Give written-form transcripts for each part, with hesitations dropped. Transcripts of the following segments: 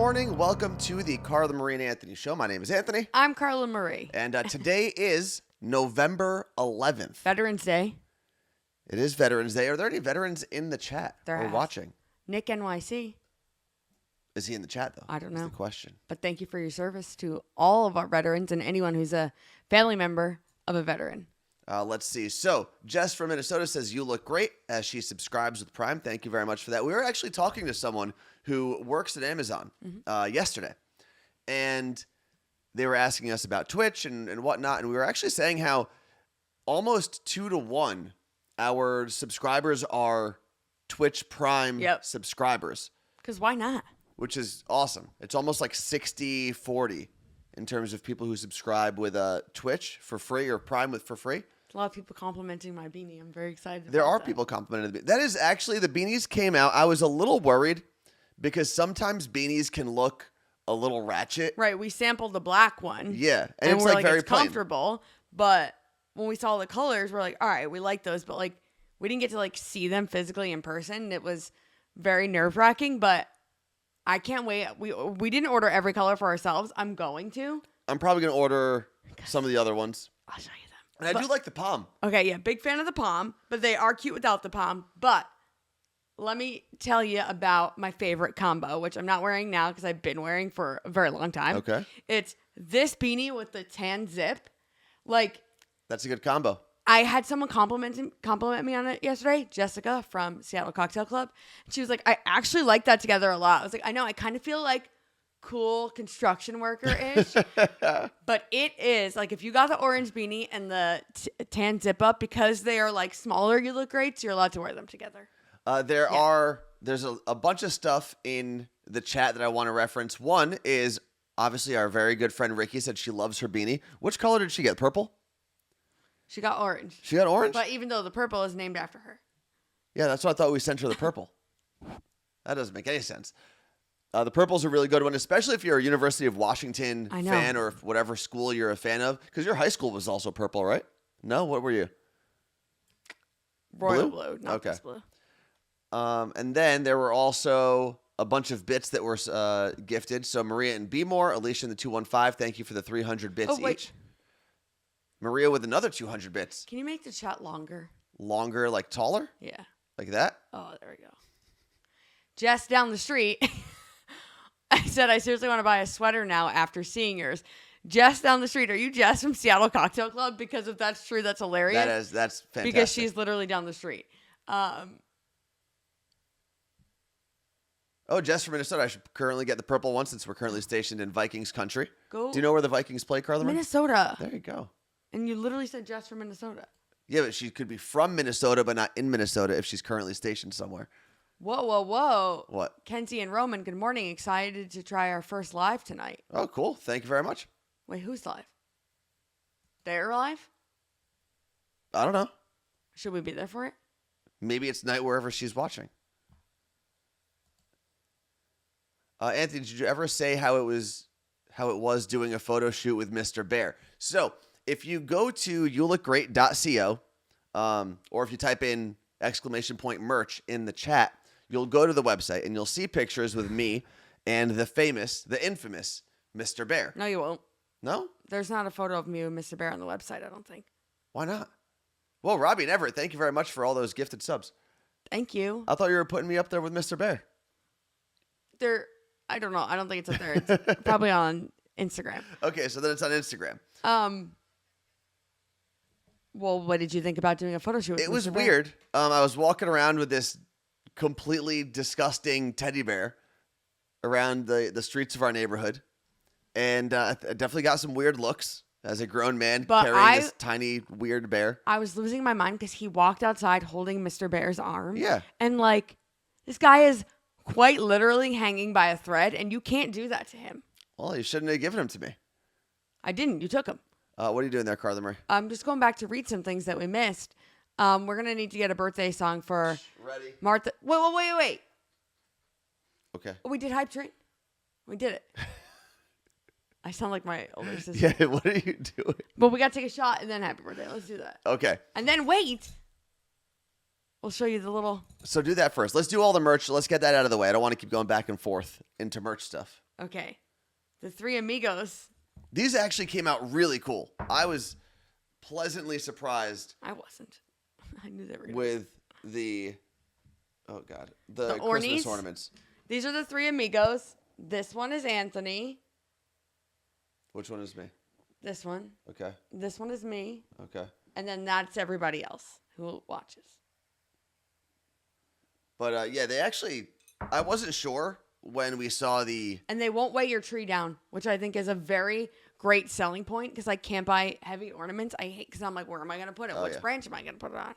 morning. Welcome to the Carla Marie and Anthony Show. My name is Anthony. I'm Carla Marie. And today is November 11th. Veterans Day. It is Veterans Day. Are there any veterans in the chat or watching? Nick NYC. Is he in the chat, though? I don't know. That's the question. But thank you for your service to all of our veterans and anyone who's a family member of a veteran. Let's see. So, Jess from Minnesota says, you look great as she subscribes with Prime. Thank you very much for that. We were actually talking to someone who works at Amazon yesterday, and they were asking us about Twitch and whatnot, and we were actually saying how almost 2-to-1 our subscribers are Twitch Prime subscribers. Because why not? Which is awesome. It's almost like 60-40 in terms of people who subscribe with Twitch for free or Prime for free. A lot of people complimenting my beanie. I'm very excited. There are people complimenting the beanie. That is actually, the beanies came out. I was a little worried because sometimes beanies can look a little ratchet. Right. We sampled the black one. Yeah. And it's we're like very it's comfortable. But when we saw the colors, we're like, all right, we like those. But like, we didn't get to like see them physically in person. It was very nerve wracking, but I can't wait. We didn't order every color for ourselves. I'm going to. I'm probably going to order some of the other ones. I'll show you them. And I do like the palm. Okay, yeah, big fan of the palm, but they are cute without the palm. But let me tell you about my favorite combo, which I'm not wearing now because I've been wearing for a very long time. Okay. It's this beanie with the tan zip. Like, that's a good combo. I had someone compliment me on it yesterday, Jessica from Seattle Cocktail Club. She was like, I actually like that together a lot. I was like, I know, I kind of feel like cool construction worker-ish. But it is, like, if you got the orange beanie and the tan zip-up, because they are, like, smaller, you look great, so you're allowed to wear them together. There's a bunch of stuff in the chat that I want to reference. One is, obviously, our very good friend Ricky said she loves her beanie. Which color did she get? Purple? She got orange. She got orange? But even though the purple is named after her. Yeah, that's what I thought we sent her the purple. That doesn't make any sense. The purple's a really good one, especially if you're a University of Washington fan or whatever school you're a fan of. Because your high school was also purple, right? No? What were you? Royal blue, not this blue. And then there were also a bunch of bits that were gifted. So Maria and B-More, Alicia in the 215, thank you for the 300 bits each. Maria with another 200 bits. Can you make the chat longer? Longer, like taller? Yeah. Like that? Oh, there we go. Jess down the street. I said, I seriously want to buy a sweater now after seeing yours. Jess down the street. Are you Jess from Seattle Cocktail Club? Because if that's true, that's hilarious. That's fantastic. Because she's literally down the street. Oh, Jess from Minnesota. I should currently get the purple one since we're currently stationed in Vikings country. Do you know where the Vikings play, Carla? Minnesota. There you go. And you literally said Jess from Minnesota. Yeah, but she could be from Minnesota, but not in Minnesota if she's currently stationed somewhere. Whoa. What? Kenzie and Roman, good morning. Excited to try our first live tonight. Oh, cool. Thank you very much. Wait, who's live? They're live? I don't know. Should we be there for it? Maybe it's night wherever she's watching. Anthony, did you ever say how it was doing a photo shoot with Mr. Bear? So if you go to youlookgreat.co, or if you type in !merch in the chat, you'll go to the website and you'll see pictures with me and the infamous Mr. Bear. No, you won't. No? There's not a photo of me with Mr. Bear on the website, I don't think. Why not? Well, Robbie and Everett, thank you very much for all those gifted subs. Thank you. I thought you were putting me up there with Mr. Bear. I don't know. I don't think it's up there. It's probably on Instagram. Okay, so then it's on Instagram. Well, what did you think about doing a photo shoot with It was Mr. Bear? weird. I was walking around with this completely disgusting teddy bear around the streets of our neighborhood. And I definitely got some weird looks as a grown man carrying this tiny, weird bear. I was losing my mind because he walked outside holding Mr. Bear's arm. Yeah. And, like, this guy is quite literally hanging by a thread, and you can't do that to him. Well, you shouldn't have given him to me. I didn't. You took him. What are you doing there, Carla Marie? I'm just going back to read some things that we missed. We're going to need to get a birthday song for Ready? Martha. Wait. Okay. Oh, we did Hype Train. We did it. I sound like my older sister. Yeah, what are you doing? But we got to take a shot and then happy birthday. Let's do that. Okay. And then wait. We'll show you the little... So do that first. Let's do all the merch. Let's get that out of the way. I don't want to keep going back and forth into merch stuff. Okay. The Three Amigos. These actually came out really cool. I was pleasantly surprised I wasn't. I knew they were going with the The Christmas ornies? ornaments. These are the Three Amigos. This one is Anthony. Which one is me? This one. Okay. This one is me. Okay. And then that's everybody else who watches. But yeah, they actually, I wasn't sure when we saw the. And they won't weigh your tree down, which I think is a very great selling point because I can't buy heavy ornaments. I hate because I'm like, where am I going to put it? Which branch am I going to put it on?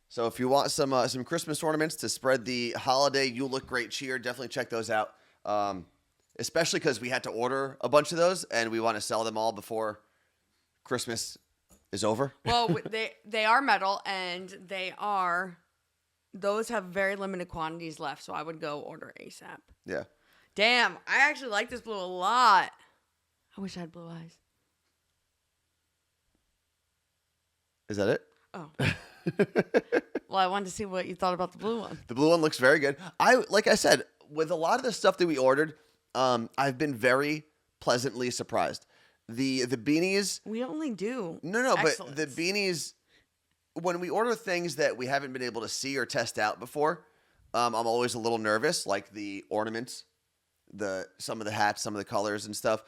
So if you want some Christmas ornaments to spread the holiday You Look Great cheer, definitely check those out. Especially because we had to order a bunch of those and we want to sell them all before Christmas is over. Well, they are metal and those have very limited quantities left. So I would go order ASAP. Yeah. Damn, I actually like this blue a lot. I wish I had blue eyes. Is that it? Oh. Well, I wanted to see what you thought about the blue one. The blue one looks very good. Like I said, with a lot of the stuff that we ordered, I've been very pleasantly surprised. The beanies. We only do. No, excellence. but the beanies, when we order things that we haven't been able to see or test out before, I'm always a little nervous, like the ornaments, some of the hats, some of the colors and stuff.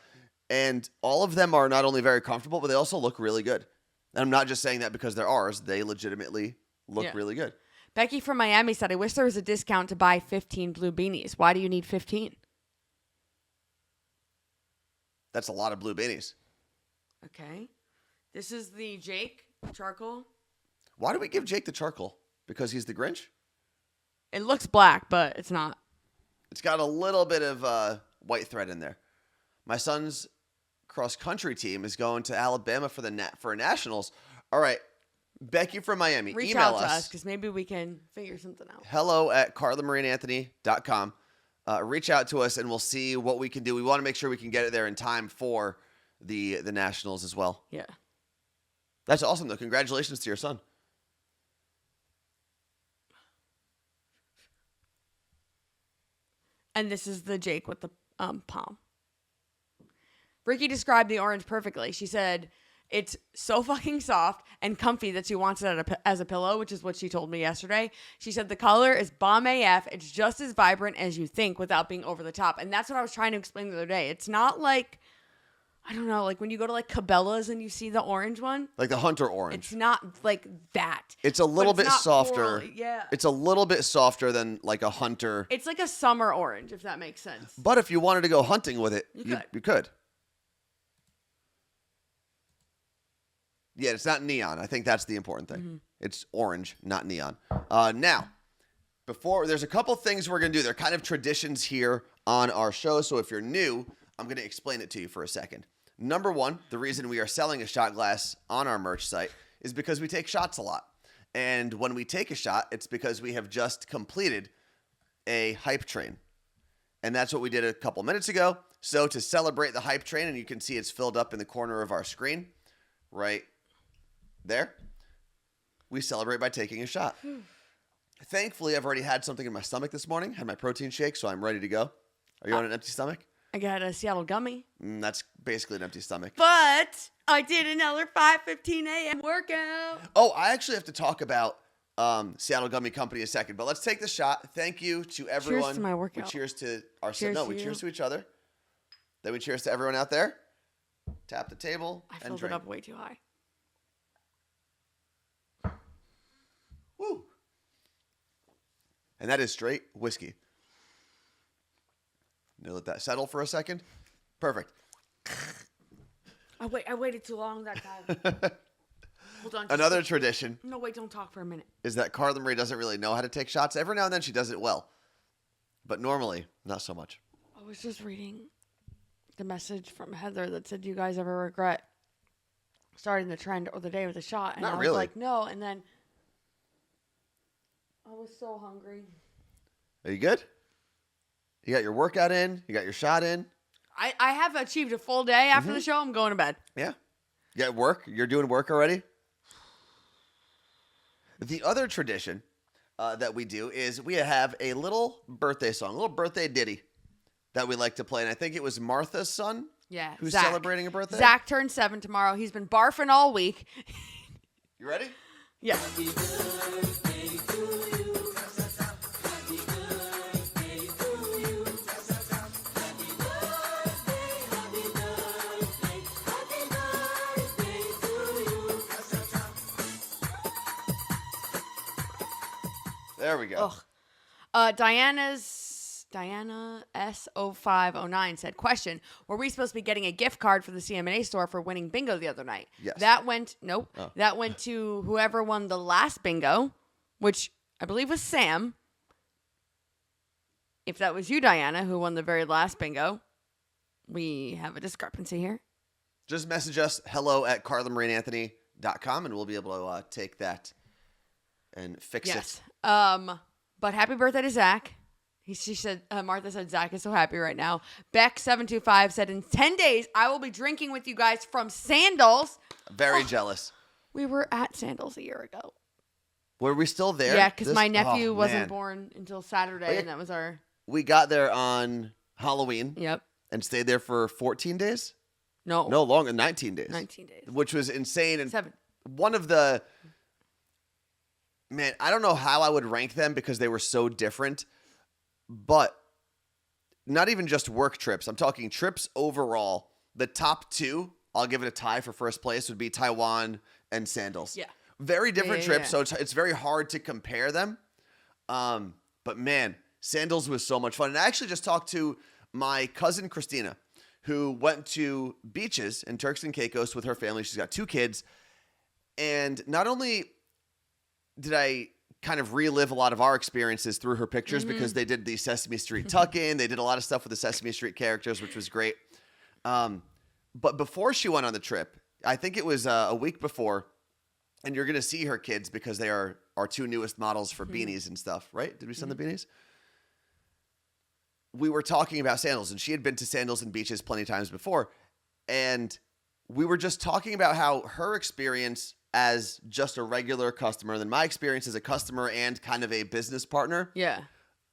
And all of them are not only very comfortable, but they also look really good. And I'm not just saying that because they're ours. They legitimately look really good. Becky from Miami said, I wish there was a discount to buy 15 blue beanies. Why do you need 15? That's a lot of blue beanies. Okay. This is the Jake charcoal. Why do we give Jake the charcoal? Because he's the Grinch? It looks black, but it's not. It's got a little bit of white thread in there. My son's cross-country team is going to Alabama for nationals. All right. Becky from Miami, Reach email out to us because maybe we can figure something out. hello@carlamarieandanthony.com. Reach out to us and we'll see what we can do. We want to make sure we can get it there in time for the nationals as well. Yeah. That's awesome, though. Congratulations to your son. And this is the Jake with the palm. Ricky described the orange perfectly. She said, it's so fucking soft and comfy that she wants it as a pillow, which is what she told me yesterday. She said the color is bomb AF. It's just as vibrant as you think without being over the top. And that's what I was trying to explain the other day. It's not like, I don't know, like when you go to like Cabela's and you see the orange one. Like the Hunter orange. It's not like that. It's a little bit softer. Coral. Yeah. It's a little bit softer than like a Hunter. It's like a summer orange, if that makes sense. But if you wanted to go hunting with it, you could. Yeah, it's not neon. I think that's the important thing. Mm-hmm. It's orange, not neon. Now, there's a couple things we're going to do. They're kind of traditions here on our show. So if you're new, I'm going to explain it to you for a second. Number one, the reason we are selling a shot glass on our merch site is because we take shots a lot. And when we take a shot, it's because we have just completed a hype train. And that's what we did a couple minutes ago. So to celebrate the hype train, and you can see it's filled up in the corner of our screen, right there, we celebrate by taking a shot. Thankfully, I've already had something in my stomach this morning, had my protein shake, so I'm ready to go. Are you on an empty stomach? I got a Seattle gummy. That's basically an empty stomach. But I did another 5:15 a.m. workout. Oh, I actually have to talk about Seattle Gummy Company a second, but let's take the shot. Thank you to everyone. Cheers to my workout. We cheers to cheers we cheers to each other. Then we cheers to everyone out there. Tap the table I and filled drink. it up way too high. Woo! And that is straight whiskey. Now let that settle for a second. Perfect. I waited too long that time. Hold on. Another tradition. No, wait, don't talk for a minute. Is that Carla Marie doesn't really know how to take shots. Every now and then she does it well. But normally, not so much. I was just reading the message from Heather that said, do you guys ever regret starting the trend or the day with a shot? And Not I was really. like, no. And then I was so hungry. Are you good? You got your workout in? You got your shot in? I have achieved a full day after the show. I'm going to bed. Yeah. You got work? You're doing work already? The other tradition that we do is we have a little birthday song, a little birthday ditty that we like to play. And I think it was Martha's son Yeah. who's Zach. celebrating a birthday. Zach turns 7 tomorrow. He's been barfing all week. You ready? Yeah. There we go. Diana S0509 said, question, were we supposed to be getting a gift card for the CMA store for winning bingo the other night? Yes. That went to whoever won the last bingo, which I believe was Sam. If that was you, Diana, who won the very last bingo, we have a discrepancy here. Just message us hello@carlamarieandanthony.com and we'll be able to take that and fix it. But happy birthday to Zach. She said, Martha said, Zach is so happy right now. Beck725 said, in 10 days, I will be drinking with you guys from Sandals. Very jealous. We were at Sandals a year ago. Were we still there? Yeah, because my nephew wasn't man. born until Saturday, and that was our... We got there on Halloween. Yep. And stayed there for 14 days? No, longer, 19 days. 19 days. Which was insane. And 7. one of the... Man, I don't know how I would rank them because they were so different. But not even just work trips. I'm talking trips overall. The top 2, I'll give it a tie for first place, would be Taiwan and Sandals. Yeah. Very different trips, yeah. so it's very hard to compare them. But man, Sandals was so much fun. And I actually just talked to my cousin Christina, who went to beaches in Turks and Caicos with her family. She's got 2 kids. And not only did I kind of relive a lot of our experiences through her pictures because they did the Sesame Street tuck-in. They did a lot of stuff with the Sesame Street characters, which was great. But before she went on the trip, I think it was a week before, and you're going to see her kids because they are our 2 newest models for beanies and stuff, right? Did we send the beanies? We were talking about Sandals, and she had been to Sandals and beaches plenty of times before. And we were just talking about how her experience as just a regular customer, then my experience as a customer and kind of a business partner. Yeah.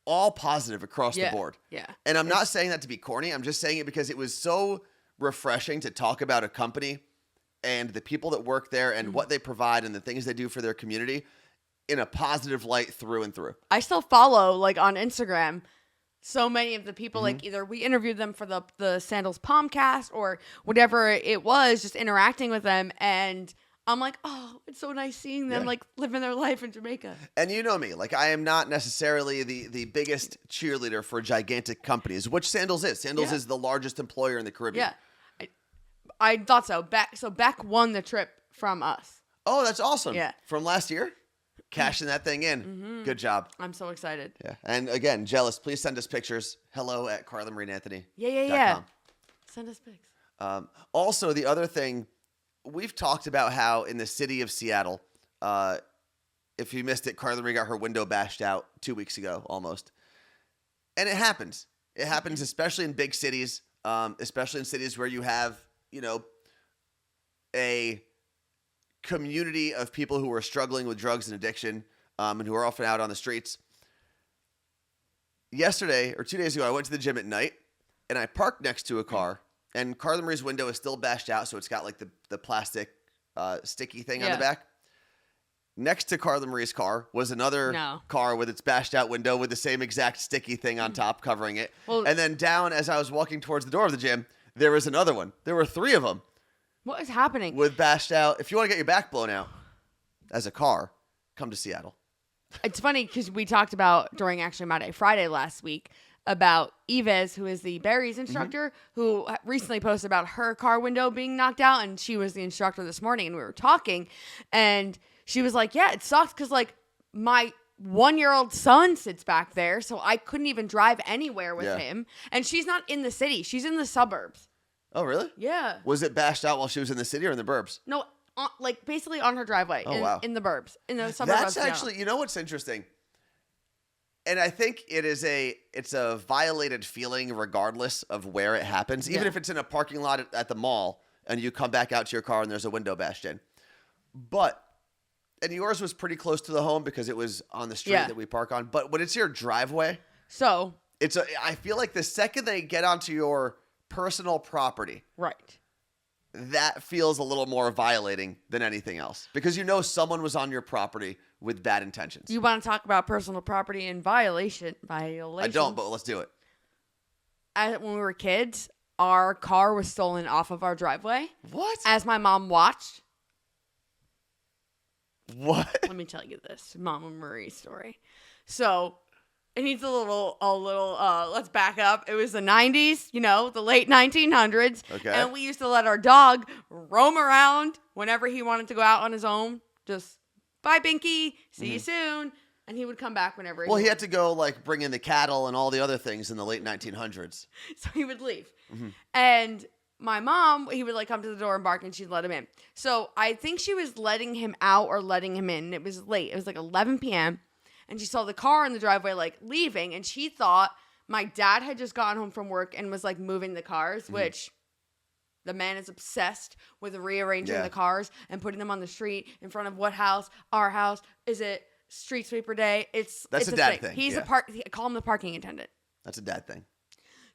All positive across the board. Yeah. And I'm not saying that to be corny. I'm just saying it because it was so refreshing to talk about a company and the people that work there and what they provide and the things they do for their community in a positive light through and through. I still follow, like, on Instagram, so many of the people, like, either we interviewed them for the Sandals Palmcast or whatever it was, just interacting with them, and I'm like, oh, it's so nice seeing them, like, living their life in Jamaica. And you know me, like, I am not necessarily the biggest cheerleader for gigantic companies, which Sandals is. Sandals is the largest employer in the Caribbean. Yeah. I thought so. Beck won the trip from us. Oh, that's awesome. Yeah. From last year? Cashing that thing in. Good job. I'm so excited. Yeah. And again, jealous. Please send us pictures. hello@carlamarieandanthony.com. Yeah. Send us pics. Also, the other thing, we've talked about how in the city of Seattle, if you missed it, Carla Marie got her window bashed out 2 weeks ago almost. And it happens. It happens especially in big cities, especially in cities where you have, a community of people who are struggling with drugs and addiction and who are often out on the streets. Yesterday or 2 days ago, I went to the gym at night and I parked next to a car and Carla Marie's window is still bashed out. So it's got like the plastic sticky thing on the back. Next to Carla Marie's car was another car with its bashed out window with the same exact sticky thing on top covering it. Well, and then down as I was walking towards the door of the gym, there was another one. There were 3 of them. What is happening? With bashed out. If you want to get your back blown out as a car, come to Seattle. It's funny because we talked about during actually My Day Friday last week about Yves, who is the Barry's instructor, who recently posted about her car window being knocked out, and she was the instructor this morning, and we were talking, and she was like, yeah, it sucks because, like, my 1-year-old son sits back there, so I couldn't even drive anywhere with him, and she's not in the city. She's in the suburbs. Oh, really? Yeah. Was it bashed out while she was in the city or in the burbs? No, like basically on her driveway. Wow. In the burbs. In the suburbs. That's actually, you know what's interesting? And I think it's a violated feeling regardless of where it happens. Even if it's in a parking lot at the mall and you come back out to your car and there's a window bashed in. And yours was pretty close to the home because it was on the street that we park on. But when it's your driveway. So I feel like the second they get onto your personal property, Right. that feels a little more violating than anything else because someone was on your property with bad intentions. You want to talk about personal property and violation? I don't, but let's do it. When we were kids, our car was stolen off of our driveway. What? As my mom watched. What? Let me tell you this Mama Marie story. So it needs a little, let's back up. It was the 90s, the late 1900s. Okay. And we used to let our dog roam around whenever he wanted to go out on his own. Just, bye, Binky. See you soon. And he would come back whenever he Well, he wanted. had to go bring in the cattle and all the other things in the late 1900s. So he would leave. And my mom, he would come to the door and bark and she'd let him in. So I think she was letting him out or letting him in. It was late. It was 11 p.m. And she saw the car in the driveway leaving. And she thought my dad had just gotten home from work and was moving the cars, which the man is obsessed with rearranging the cars and putting them on the street in front of what house? Our house. Is it street sweeper day? That's a dad thing. He's call him the parking attendant. That's a dad thing.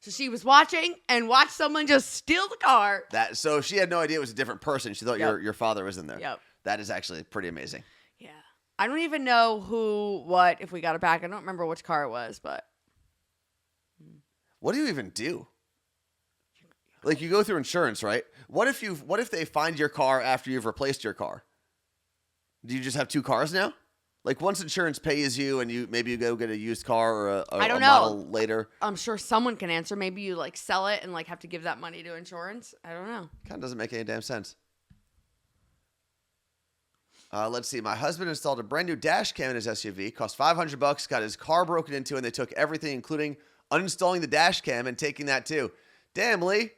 So she was watching and watched someone just steal the car. So she had no idea it was a different person. She thought your father was in there. Yep. That is actually pretty amazing. Yeah. I don't even know if we got it back. I don't remember which car it was, but. What do you even do? You go through insurance, right? What if they find your car after you've replaced your car? Do you just have two cars now? Once insurance pays you and maybe you go get a used car or a model later. I'm sure someone can answer. Maybe you sell it and have to give that money to insurance. I don't know. Kind of doesn't make any damn sense. Let's see. My husband installed a brand new dash cam in his SUV. Cost $500. Got his car broken into and they took everything, including uninstalling the dash cam and taking that too. Damn, Lee.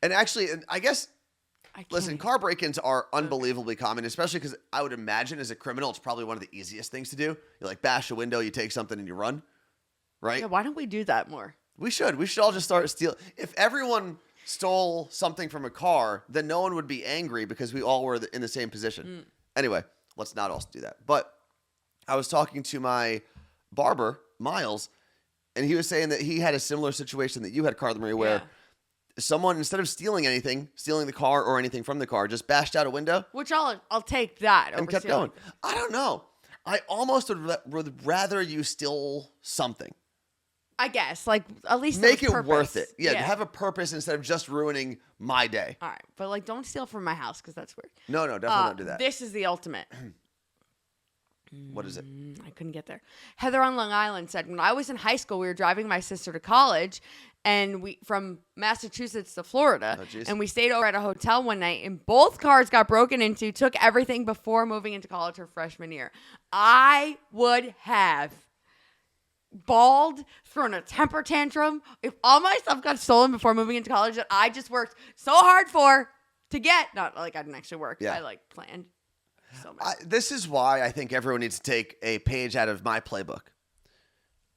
And actually, I guess... Listen, car break-ins are unbelievably common, especially because I would imagine as a criminal, it's probably one of the easiest things to do. You bash a window, you take something, and you run, right? Yeah, why don't we do that more? We should. We should all just start stealing. If everyone stole something from a car, then no one would be angry because we all were in the same position. Anyway, let's not all do that. But I was talking to my barber, Miles, and he was saying that he had a similar situation that you had, Carla Marie, where... someone, instead of stealing the car or anything from the car, just bashed out a window. Which I'll take that over and kept stealing. going. I don't know. I almost would rather you steal something. I guess. At least make it purpose. worth it. Yeah, have a purpose instead of just ruining my day. All right. But don't steal from my house because that's weird. No, definitely don't do that. This is the ultimate. What is it? I couldn't get there. Heather on Long Island said, when I was in high school, we were driving my sister to college, and we from Massachusetts to Florida, and we stayed over at a hotel one night, and both cars got broken into, took everything before moving into college her freshman year. I would have bawled, thrown a temper tantrum if all my stuff got stolen before moving into college that I just worked so hard to get. Not I didn't actually work. Yeah. I planned. So much. This is why I think everyone needs to take a page out of my playbook.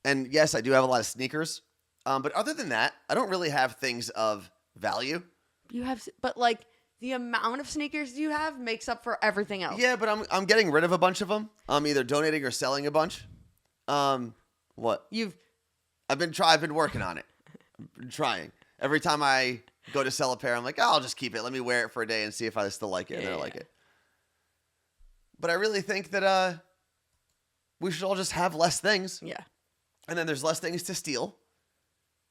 And yes, I do have a lot of sneakers. But other than that, I don't really have things of value. You have, but the amount of sneakers you have makes up for everything else. Yeah, but I'm getting rid of a bunch of them. I'm either donating or selling a bunch. What? I've been working on it. I've been trying. Every time I go to sell a pair, I'm like, I'll just keep it. Let me wear it for a day and see if I still like it. And then I like it. But I really think that we should all just have less things. Yeah. And then there's less things to steal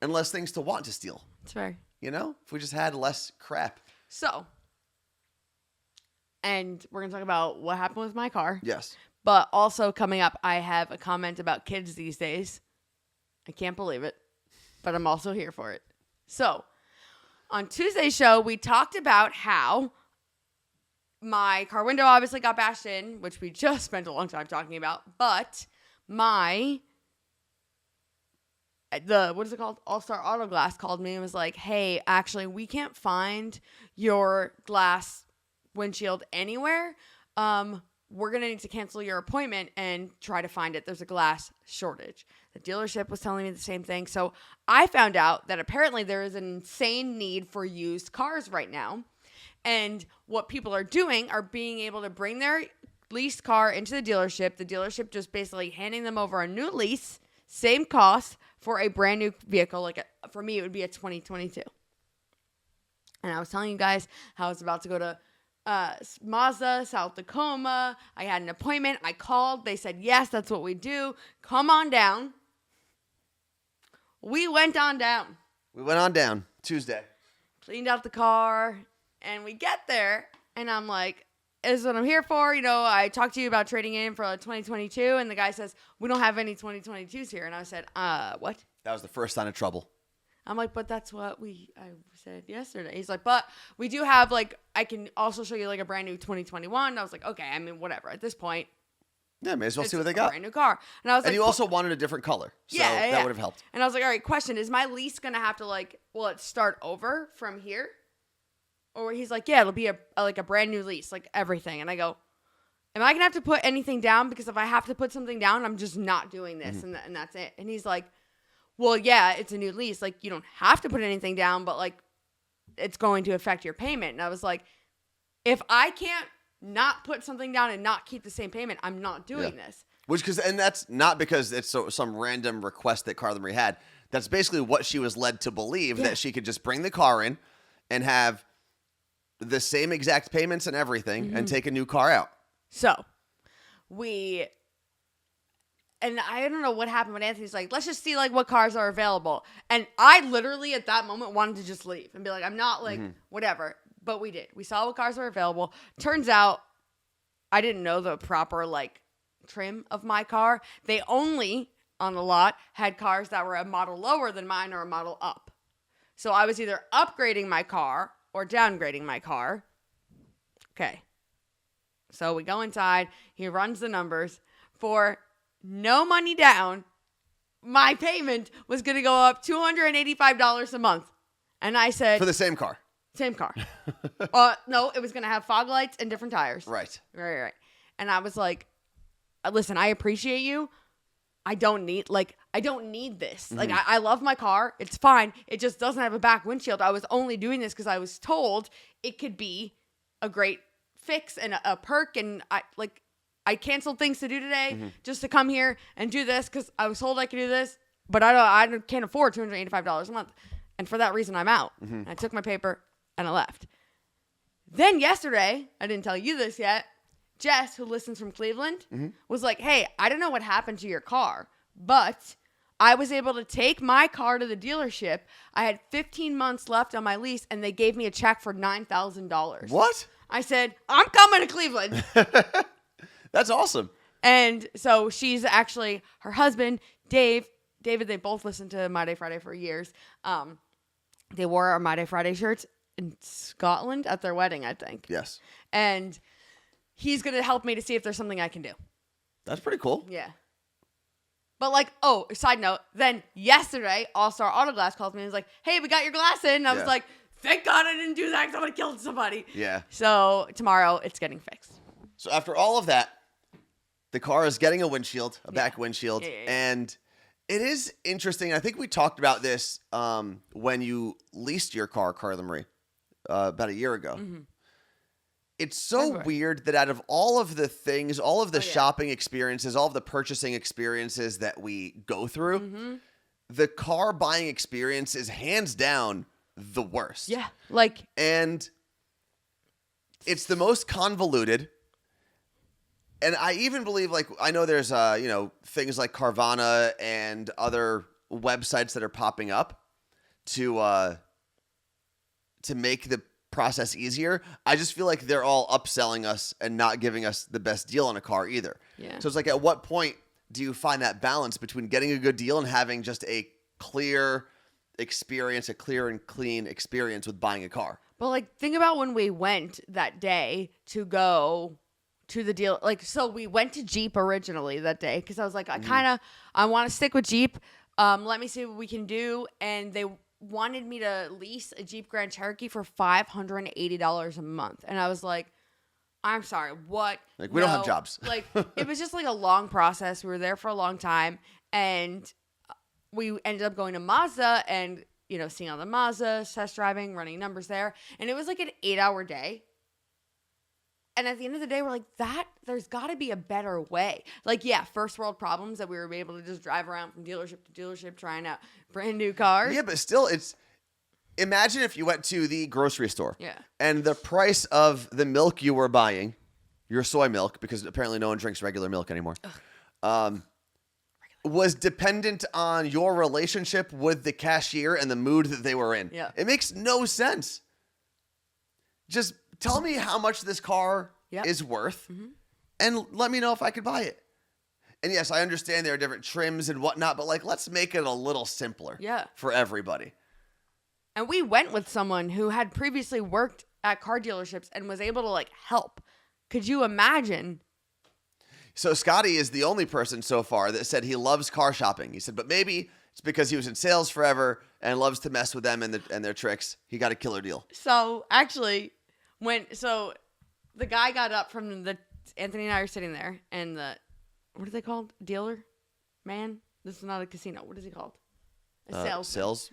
and less things to want to steal. That's fair. If we just had less crap. So, and we're going to talk about what happened with my car. Yes. But also coming up, I have a comment about kids these days. I can't believe it, but I'm also here for it. So, on Tuesday's show, we talked about how my car window obviously got bashed in, which we just spent a long time talking about, but what is it called? All-Star Auto Glass called me and was like, hey, actually, we can't find your glass windshield anywhere. We're going to need to cancel your appointment and try to find it. There's a glass shortage. The dealership was telling me the same thing. So I found out that apparently there is an insane need for used cars right now. And what people are doing are being able to bring their leased car into the dealership just basically handing them over a new lease same cost for a brand new vehicle. Like for me, it would be a 2022. And I was telling you guys how I was about to go to Mazda, South Tacoma. I had an appointment. I called. They said, yes, that's what we do. Come on down. We went on down. We went on down Tuesday. Cleaned out the car. And we get there. And I'm like, this is what I'm here for. You know, I talked to you about trading in for 2022. And the guy says, we don't have any 2022s here. And I said, what? That was the first sign of trouble. I'm like, but that's what I said yesterday. He's like, but we do have, like, I can also show you, like, a brand new 2021. I was like, okay, I mean, whatever. At this point. Yeah, may as well see what they got. Brand new car. And I was like, and you also wanted a different color. So that would have helped. And I was like, all right, question. Is my lease going to have to, like, will it start over from here? Or he's like, yeah, it'll be a brand new lease, like everything. And I go, am I going to have to put anything down? Because if I have to put something down, I'm just not doing this. And that's it. And he's like, well, yeah, it's a new lease. Like, you don't have to put anything down, but, like, it's going to affect your payment. And I was like, if I can't not put something down and not keep the same payment, I'm not doing this. And that's not because it's some random request that Carla Marie had. That's basically what she was led to believe, that she could just bring the car in and have the same exact payments and everything and take a new car out. So, and I don't know what happened, but Anthony's like, let's just see, like, what cars are available. And I literally, at that moment, wanted to just leave and be like, I'm not, like, whatever. But we did. We saw what cars were available. Turns out, I didn't know the proper, like, trim of my car. They only, on the lot, had cars that were a model lower than mine or a model up. So I was either upgrading my car or downgrading my car. Okay. So we go inside. He runs the numbers. For no money down, my payment was going to go up $285 a month. And I said... For the same car. Same car. No, it was going to have fog lights and different tires. Right. Right. And I was like, listen, I appreciate you. I don't need this. Like, I love my car. It's fine. It just doesn't have a back windshield. I was only doing this because I was told it could be a great fix and a perk. And I canceled things to do today just to come here and do this because I was told I could do this, but I can't afford $285 a month. And for that reason, I'm out. And I took my paper and I left. Then yesterday, I didn't tell you this yet, Jess, who listens from Cleveland, was like, hey, I don't know what happened to your car, but I was able to take my car to the dealership. I had 15 months left on my lease, and they gave me a check for $9,000. What? I said, I'm coming to Cleveland. That's awesome. And so she's actually, her husband, David, they both listened to My Day Friday for years. They wore our My Day Friday shirts in Scotland at their wedding, I think. Yes. And he's going to help me to see if there's something I can do. That's pretty cool. Yeah. But, like, side note, then yesterday, All-Star Auto Glass calls me and was like, hey, we got your glass in. And I was like, thank God I didn't do that because I would have killed somebody. Yeah. So tomorrow, it's getting fixed. So after all of that, the car is getting a windshield, a back windshield. Yeah. And it is interesting. I think we talked about this when you leased your car, Carla Marie, about a year ago. It's so weird that out of all of the things, all of the shopping experiences, all of the purchasing experiences that we go through, the car buying experience is hands down the worst. Yeah. And it's the most convoluted. And I even believe, I know there's, things like Carvana and other websites that are popping up to make the process easier. I just feel like they're all upselling us and not giving us the best deal on a car either. Yeah. So it's like, at what point do you find that balance between getting a good deal and having just a clear experience, a clear and clean experience with buying a car? But think about when we went that day to go to the deal. So we went to Jeep originally that day because I was like, I want to stick with Jeep. Let me see what we can do. And they wanted me to lease a Jeep Grand Cherokee for $580 a month. And I was like, I'm sorry, what? We don't have jobs. It was just a long process. We were there for a long time. And we ended up going to Mazda and, seeing all the Mazda, test driving, running numbers there. And it was an 8-hour day. And at the end of the day, we're like, there's got to be a better way. Like, yeah, first world problems that we were able to just drive around from dealership to dealership trying out brand new cars. Yeah, but still, imagine if you went to the grocery store. Yeah. And the price of the milk you were buying, your soy milk, because apparently no one drinks regular milk anymore, was dependent on your relationship with the cashier and the mood that they were in. Yeah. It makes no sense. Just tell me how much this car is worth and let me know if I could buy it. And yes, I understand there are different trims and whatnot, but like, let's make it a little simpler for everybody. And we went with someone who had previously worked at car dealerships and was able to like help. Could you imagine? So Scotty is the only person so far that said he loves car shopping. He said, but maybe it's because he was in sales forever and loves to mess with them and their tricks. He got a killer deal. So actually, the guy got up from Anthony and I are sitting there, and what are they called? Dealer? Man? This is not a casino. What is he called? A sales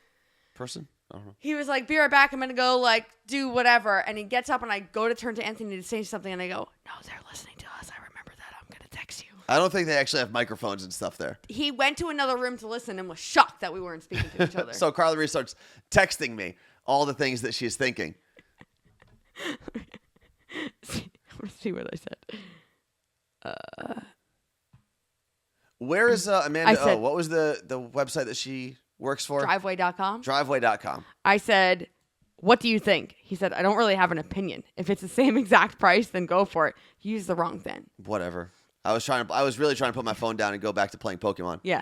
person? I don't know. He was like, be right back. I'm going to go like do whatever. And he gets up and I go to turn to Anthony to say something. And I go, no, they're listening to us. I remember that. I'm going to text you. I don't think they actually have microphones and stuff there. He went to another room to listen and was shocked that we weren't speaking to each other. So Carla Marie starts texting me all the things that she's thinking. Let's see what I said. Where is Amanda? said, what was the website that she works for? Driveway.com. Driveway.com. I said, what do you think? He said, I don't really have an opinion. If it's the same exact price, then go for it. You used the wrong then. Whatever. I was really trying to put my phone down and go back to playing Pokemon. Yeah.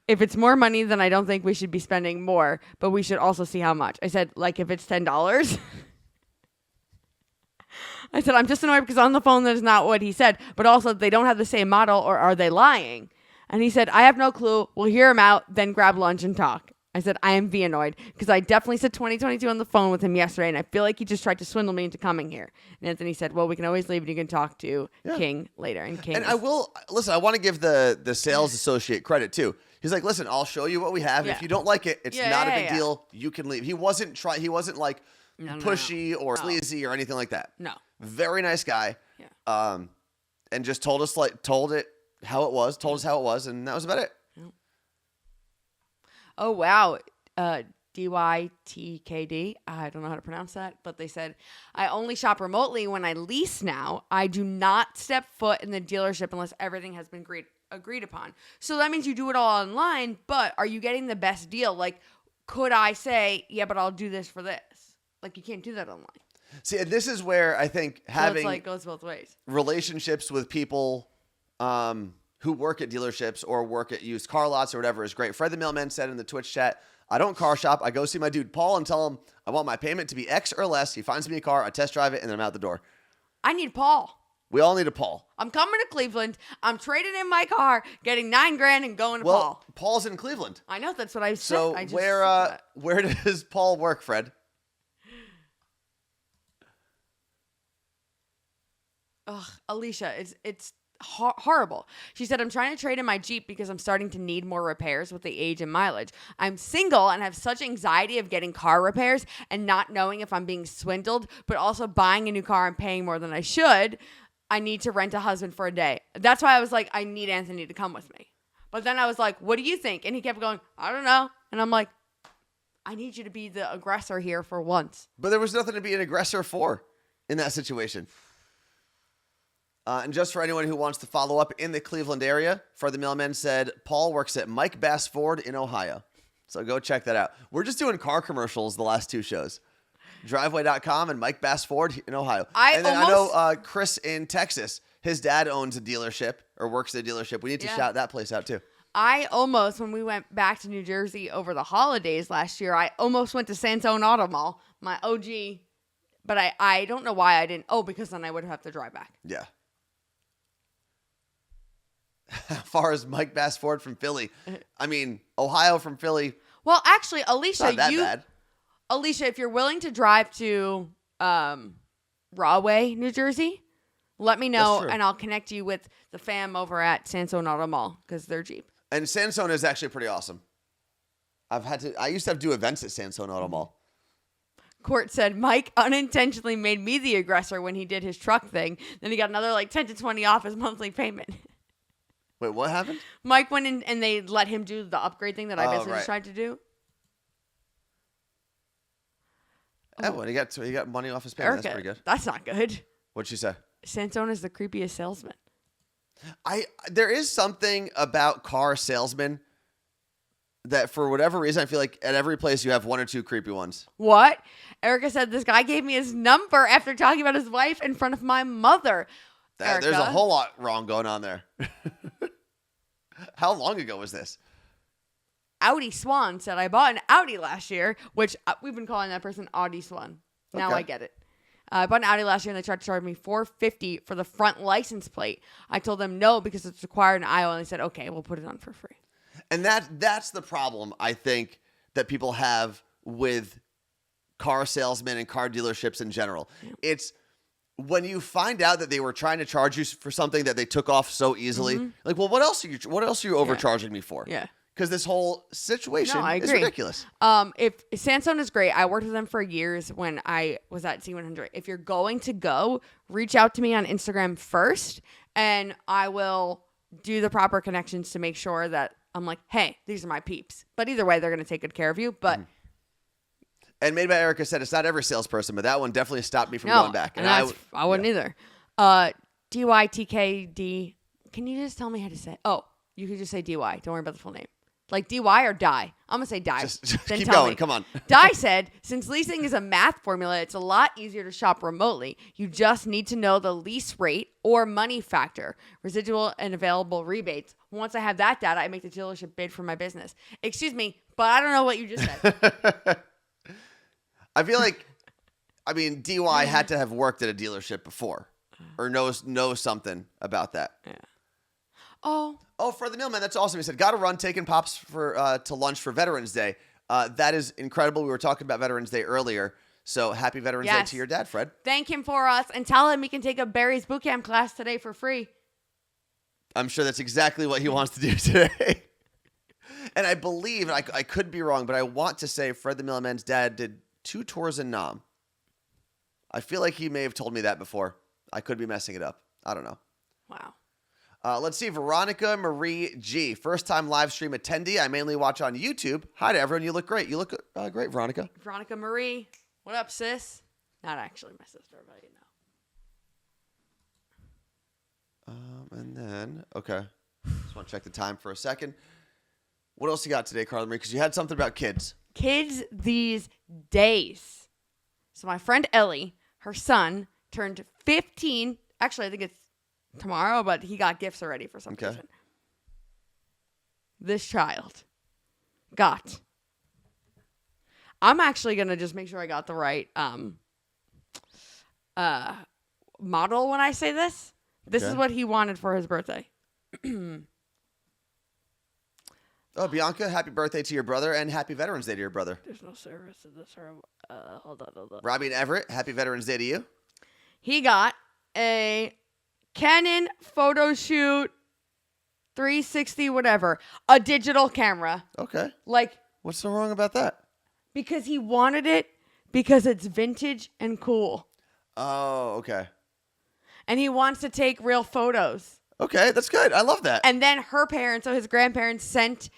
If it's more money, then I don't think we should be spending more, but we should also see how much. I said, like if it's $10. I said, I'm just annoyed because on the phone that is not what he said, but also they don't have the same model, or are they lying? And he said, I have no clue. We'll hear him out, then grab lunch and talk. I said, I am annoyed because I definitely said 2022 on the phone with him yesterday, and I feel like he just tried to swindle me into coming here. And Anthony said, well, we can always leave and you can talk to King later. And King. And I want to give the sales associate credit too. He's like, listen, I'll show you what we have. Yeah. If you don't like it, it's not a big deal. You can leave. He wasn't like pushy or sleazy or anything like that. No. Very nice guy. Yeah. And just told us told us how it was, and that was about it. Oh, wow. DYTKD. I don't know how to pronounce that, but they said, I only shop remotely when I lease now. I do not step foot in the dealership unless everything has been agreed upon. So that means you do it all online, but are you getting the best deal? Like, could I say, yeah, but I'll do this for this? Like, you can't do that online. See, and this is where I think having goes both ways. Relationships with people who work at dealerships or work at used car lots or whatever is great. Fred the Mailman said in the Twitch chat, I don't car shop. I go see my dude Paul and tell him I want my payment to be X or less. He finds me a car, I test drive it, and then I'm out the door. I need Paul. We all need a Paul. I'm coming to Cleveland. I'm trading in my car, getting $9,000 and going to Paul. Paul's in Cleveland. I know, that's what I said. So where does Paul work, Fred? Ugh, Alicia, it's horrible. She said, I'm trying to trade in my Jeep because I'm starting to need more repairs with the age and mileage. I'm single and have such anxiety of getting car repairs and not knowing if I'm being swindled, but also buying a new car and paying more than I should. I need to rent a husband for a day. That's why I was like, I need Anthony to come with me. But then I was like, what do you think? And he kept going, I don't know. And I'm like, I need you to be the aggressor here for once. But there was nothing to be an aggressor for in that situation. And just for anyone who wants to follow up in the Cleveland area, Fred the Mailman said Paul works at Mike Bass Ford in Ohio. So go check that out. We're just doing car commercials the last two shows. Driveway.com and Mike Bass Ford in Ohio. I know Chris in Texas, his dad owns a dealership or works at a dealership. We need to shout that place out too. When we went back to New Jersey over the holidays last year, I almost went to Sansone Auto Mall, my OG, but I don't know why I didn't. Oh, because then I would have to drive back. Yeah. As far as Mike Bass Ford from Philly, I mean, Ohio from Philly. Well, actually, Alicia, not that bad. Alicia, if you're willing to drive to Rahway, New Jersey, let me know, and I'll connect you with the fam over at Sansone Auto Mall because they're Jeep. And Sansone is actually pretty awesome. I used to do events at Sansone Auto Mall. Court said Mike unintentionally made me the aggressor when he did his truck thing. Then he got another like 10 to 20 off his monthly payment. Wait, what happened? Mike went in and they let him do the upgrade thing that I basically right. just tried to do. Oh, well, he got money off his payment. Erica, That's pretty good. that's not good. What'd she say? Sansone is the creepiest salesman. There is something about car salesmen that for whatever reason I feel like at every place you have one or two creepy ones. What? Erica said this guy gave me his number after talking about his wife in front of my mother. There's a whole lot wrong going on there. How long ago was this? Audi Swan said I bought an Audi last year, which we've been calling that person Audi Swan. Now Okay. I get it. I bought an Audi last year and they tried to charge me $450 for the front license plate. I told them no because it's required in Iowa, and they said okay, we'll put it on for free. And that's the problem I think that people have with car salesmen and car dealerships in general. Yeah. It's when you find out that they were trying to charge you for something that they took off so easily. Like, well, what else are you overcharging me for? Yeah. Because this whole situation is ridiculous. If Sansone is great, I worked with them for years when I was at C100. If you're going to go, reach out to me on Instagram first, and I will do the proper connections to make sure that I'm like, hey, these are my peeps. But either way, they're going to take good care of you. But And Made by Erica said it's not every salesperson, but that one definitely stopped me from going back. And I wouldn't either. DYTKD. Can you just tell me how to say it? Oh, you could just say DY. Don't worry about the full name. Like DY or die? I'm going to say die. Just keep going. Come on. Die said, since leasing is a math formula, it's a lot easier to shop remotely. You just need to know the lease rate or money factor, residual and available rebates. Once I have that data, I make the dealership bid for my business. Excuse me, but I don't know what you just said. I feel like, DY had to have worked at a dealership before or knows something about that. Yeah. Oh, for the mailman, that's awesome. He said, got to run, taking Pops to lunch for Veterans Day. That is incredible. We were talking about Veterans Day earlier. So happy Veterans Day to your dad, Fred. Thank him for us and tell him he can take a Barry's bootcamp class today for free. I'm sure that's exactly what he wants to do today. And I believe, and I could be wrong, but I want to say Fred the Mailman's dad did 2 tours in Nam. I feel like he may have told me that before. I could be messing it up. I don't know. Wow. Let's see. Veronica Marie G. First-time live stream attendee. I mainly watch on YouTube. Hi to everyone. You look great. You look great, Veronica. Veronica Marie. What up, sis? Not actually my sister, but you know. And then, okay. Just want to check the time for a second. What else you got today, Carla Marie? Because you had something about kids. Kids these days. So my friend Ellie, her son, turned 15. Actually, I think it's tomorrow, but he got gifts already for some reason. This child got. I'm actually going to just make sure I got the right model when I say this. This is what he wanted for his birthday. Oh, Bianca, happy birthday to your brother and happy Veterans Day to your brother. There's no service in this room. Hold on. Robbie and Everett, happy Veterans Day to you. He got a Canon photo shoot 360 whatever, a digital camera. Okay. Like, what's so wrong about that? Because he wanted it because it's vintage and cool. Oh, okay. And he wants to take real photos. Okay, that's good. I love that. And then her parents, so his grandparents sent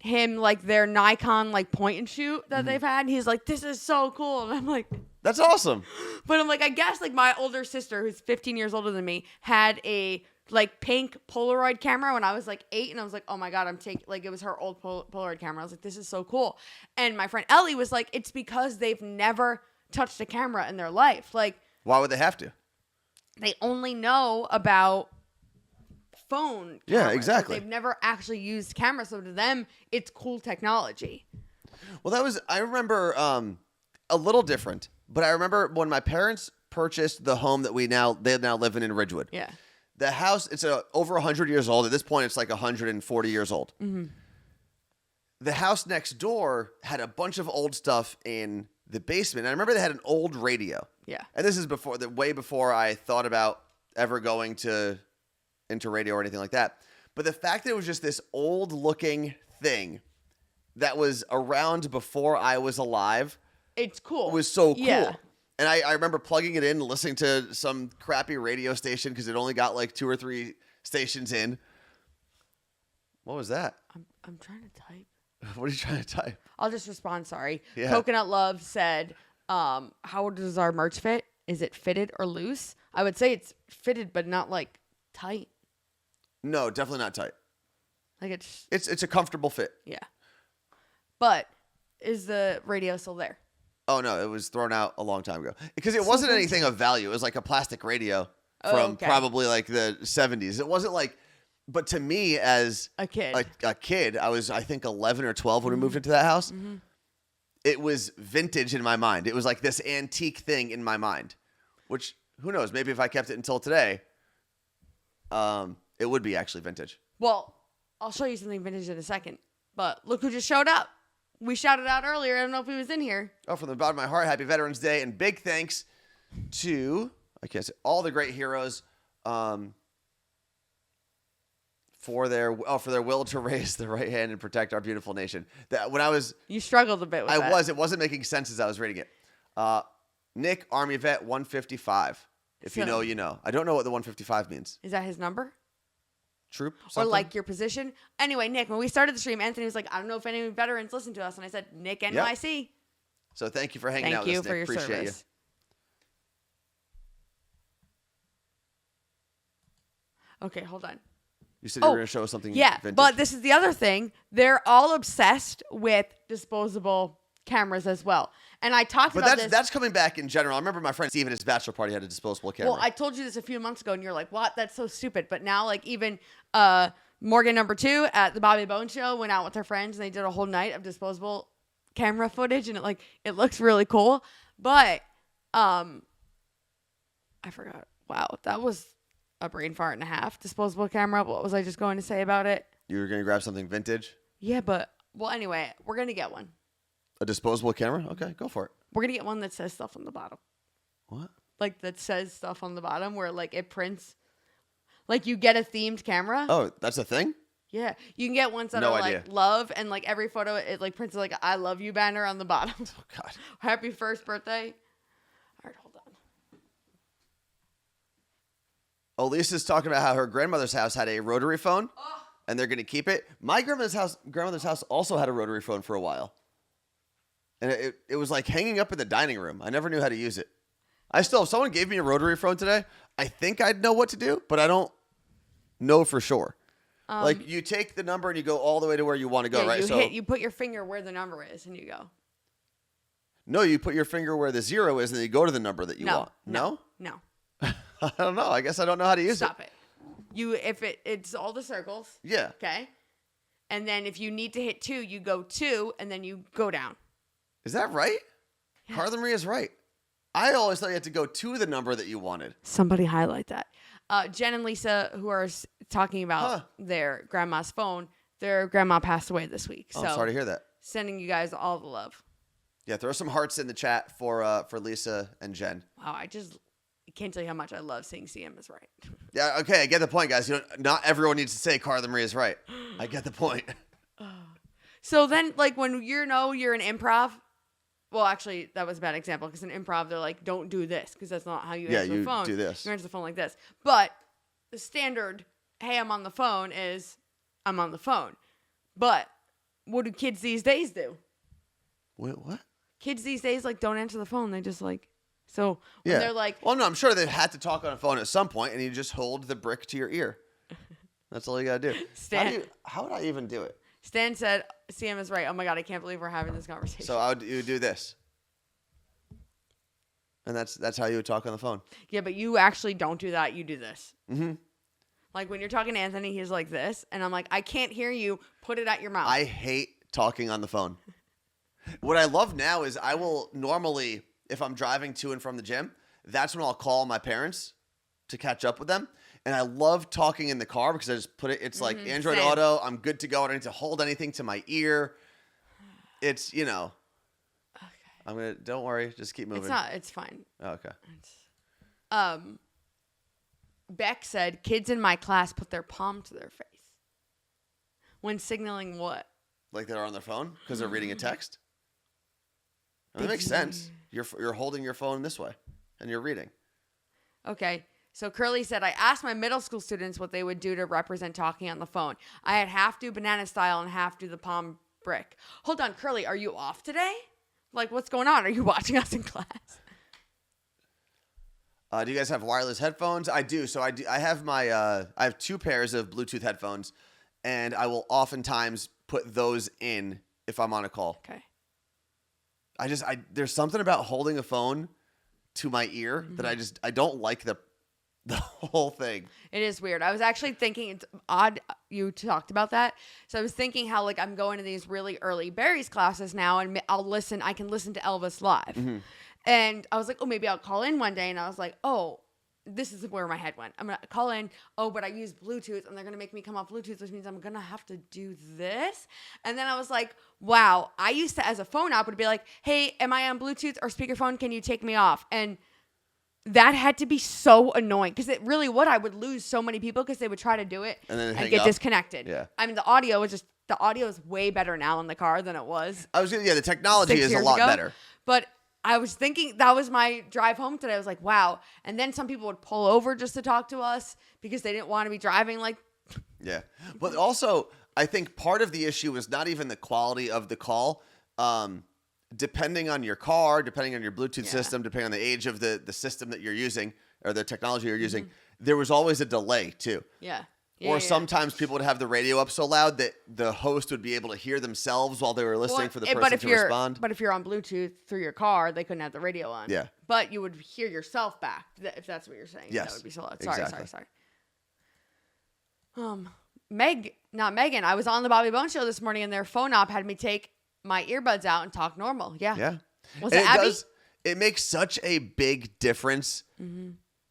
him like their Nikon like point and shoot that they've had. And he's like, this is so cool. And I'm like, that's awesome. But I'm like, I guess like my older sister, who's 15 years older than me, had a like pink Polaroid camera when I was like 8. And I was like, oh my God, I'm taking, like it was her old Polaroid camera. I was like, this is so cool. And my friend Ellie was like, it's because they've never touched a camera in their life. Like, why would they have to? They only know about phone cameras. Yeah, exactly. Like, they've never actually used cameras, so to them it's cool technology. Well, I remember a little different, but I remember when my parents purchased the home that they now live in Ridgewood. Yeah. The house, it's over 100 years old. At this point, it's like 140 years old. Mm-hmm. The house next door had a bunch of old stuff in the basement. And I remember they had an old radio. Yeah. And this is way before I thought about ever going into radio or anything like that. But the fact that it was just this old looking thing that was around before I was alive, it's cool. It was so cool. Yeah. And I remember plugging it in, listening to some crappy radio station because it only got like 2 or 3 stations in. What was that? I'm trying to type. What are you trying to type? I'll just respond. Sorry. Yeah. Coconut Love said, "How does our merch fit? Is it fitted or loose?" I would say it's fitted, but not like tight. No, definitely not tight. Like It's a comfortable fit. yeah. But is the radio still there? Oh no, it was thrown out a long time ago because it wasn't anything of value. It was like a plastic radio from probably like the 70s. It wasn't like, but to me as A kid. a kid, I was I think 11 or 12 when we moved into that house. Mm-hmm. It was vintage in my mind. It was like this antique thing in my mind, which who knows? Maybe if I kept it until today, it would be actually vintage. Well, I'll show you something vintage in a second. But look who just showed up. We shouted out earlier. I don't know if he was in here. Oh, from the bottom of my heart, happy Veterans Day, and big thanks to all the great heroes for their will to raise the right hand and protect our beautiful nation. That when I was You struggled a bit with that. it wasn't making sense as I was reading it. Nick, Army Vet 155. If you know, you know. I don't know what the 155 means. Is that his number? Troop? Or Something? like your position? Anyway, Nick, when we started the stream, Anthony was like, I don't know if any veterans listen to us. And I said, Nick, NYC. So thank you for hanging out with us, Nick. Thank you for your Appreciate service. You. Okay, hold on. You said you were going to show us something vintage. But this is the other thing. They're all obsessed with disposable cameras as well. And I talked about this. That's coming back in general. I remember my friend Steve at his bachelor party had a disposable camera. Well, I told you this a few months ago, and you're like, what? That's so stupid. But now, like, even Morgan number 2 at the Bobby Bone Show went out with her friends, and they did a whole night of disposable camera footage, and it looks really cool. But I forgot. Wow, that was a brain fart and a half. Disposable camera. What was I just going to say about it? You were going to grab something vintage? Yeah, but, well, anyway, we're going to get one. A disposable camera? Okay, go for it. We're going to get one that says stuff on the bottom. What? Like, that says stuff on the bottom where, like, it prints. Like, you get a themed camera. Oh, that's a thing? Yeah. You can get ones that are, like, love. And, like, every photo, it, like, prints, like, I love you banner on the bottom. Oh, God. Happy first birthday. All right, hold on. Oh, Lisa's talking about how her grandmother's house had a rotary phone. Oh. And they're going to keep it. My grandmother's house also had a rotary phone for a while. And it was like hanging up in the dining room. I never knew how to use it. If someone gave me a rotary phone today, I think I'd know what to do, but I don't know for sure. Like you take the number and you go all the way to where you want to go, right? You put your finger where the number is and you go. No, you put your finger where the 0 is and then you go to the number that you want. No? No. I don't know. I guess I don't know how to use Stop it. It's all the circles. Yeah. Okay. And then if you need to hit 2, you go 2 and then you go down. Is that right? Yeah. Carla Marie is right. I always thought you had to go to the number that you wanted. Somebody highlight that. Jen and Lisa, who are talking about their grandma's phone, their grandma passed away this week. Oh, so I'm sorry to hear that. Sending you guys all the love. Yeah, throw some hearts in the chat for Lisa and Jen. Wow, I can't tell you how much I love seeing CM is right. Yeah, okay, I get the point, guys. Not everyone needs to say Carla Marie is right. I get the point. So then, like, when you're in improv, well, actually, that was a bad example because in improv, they're like, don't do this because that's not how you answer the phone. Yeah, you do this. You answer the phone like this. But the standard, hey, I'm on the phone is, I'm on the phone. But what do kids these days do? Wait, what? Kids these days, like, don't answer the phone. They just, like, so when they're like. Well, no, I'm sure they've had to talk on a phone at some point, and you just hold the brick to your ear. That's all you got to do. How would I even do it? Stan said, CM is right. Oh, my God, I can't believe we're having this conversation. So you would do this. And that's how you would talk on the phone. Yeah, but you actually don't do that. You do this. Mm-hmm. Like, when you're talking to Anthony, he's like this. And I'm like, I can't hear you. Put it at your mouth. I hate talking on the phone. What I love now is I will normally, if I'm driving to and from the gym, that's when I'll call my parents to catch up with them. And I love talking in the car because I just put it, it's like Android same. Auto. I'm good to go. I don't need to hold anything to my ear. It's, Okay. Don't worry. Just keep moving. It's fine. Oh, okay. Beck said, kids in my class put their palm to their face. When signaling what? Like they're on their phone because they're reading a text? That makes sense. You're holding your phone this way, and you're reading. Okay. So Curly said, I asked my middle school students what they would do to represent talking on the phone. I had half do banana style and half do the palm brick. Hold on, Curly, are you off today? Like, what's going on? Are you watching us in class? Do you guys have wireless headphones? I do. So I have I have 2 pairs of Bluetooth headphones, and I will oftentimes put those in if I'm on a call. Okay. There's something about holding a phone to my ear that I don't like the whole thing. It is weird. I was actually thinking, it's odd you talked about that. So I was thinking how, like, I'm going to these really early Barry's classes now, and I can listen to Elvis live. Mm-hmm. And I was like, oh, maybe I'll call in one day. And I was like, oh, this is where my head went. I'm going to call in. Oh, but I use Bluetooth, and they're going to make me come off Bluetooth, which means I'm going to have to do this. And then I was like, wow, I used to, as a phone app, would be like, hey, am I on Bluetooth or speakerphone? Can you take me off? And that had to be so annoying because it really would. I would lose so many people because they would try to do it and get disconnected. Yeah. I mean, the audio is way better now in the car than it was. The technology is a lot better. But I was thinking, that was my drive home today. I was like, wow. And then some people would pull over just to talk to us because they didn't want to be driving. Like, yeah. But also, I think part of the issue is not even the quality of the call. Depending on your car, depending on your Bluetooth system, depending on the age of the system that you're using or the technology you're using, there was always a delay too. Yeah. Or sometimes people would have the radio up so loud that the host would be able to hear themselves while they were listening for the person to respond. But if you're on Bluetooth through your car, they couldn't have the radio on. Yeah. But you would hear yourself back, if that's what you're saying. Yes. That would be so loud. Exactly. Sorry. Not Megan. I was on the Bobby Bones show this morning, and their phone op had me take my earbuds out and talk normal. Yeah. Yeah. Was it Abby? It makes such a big difference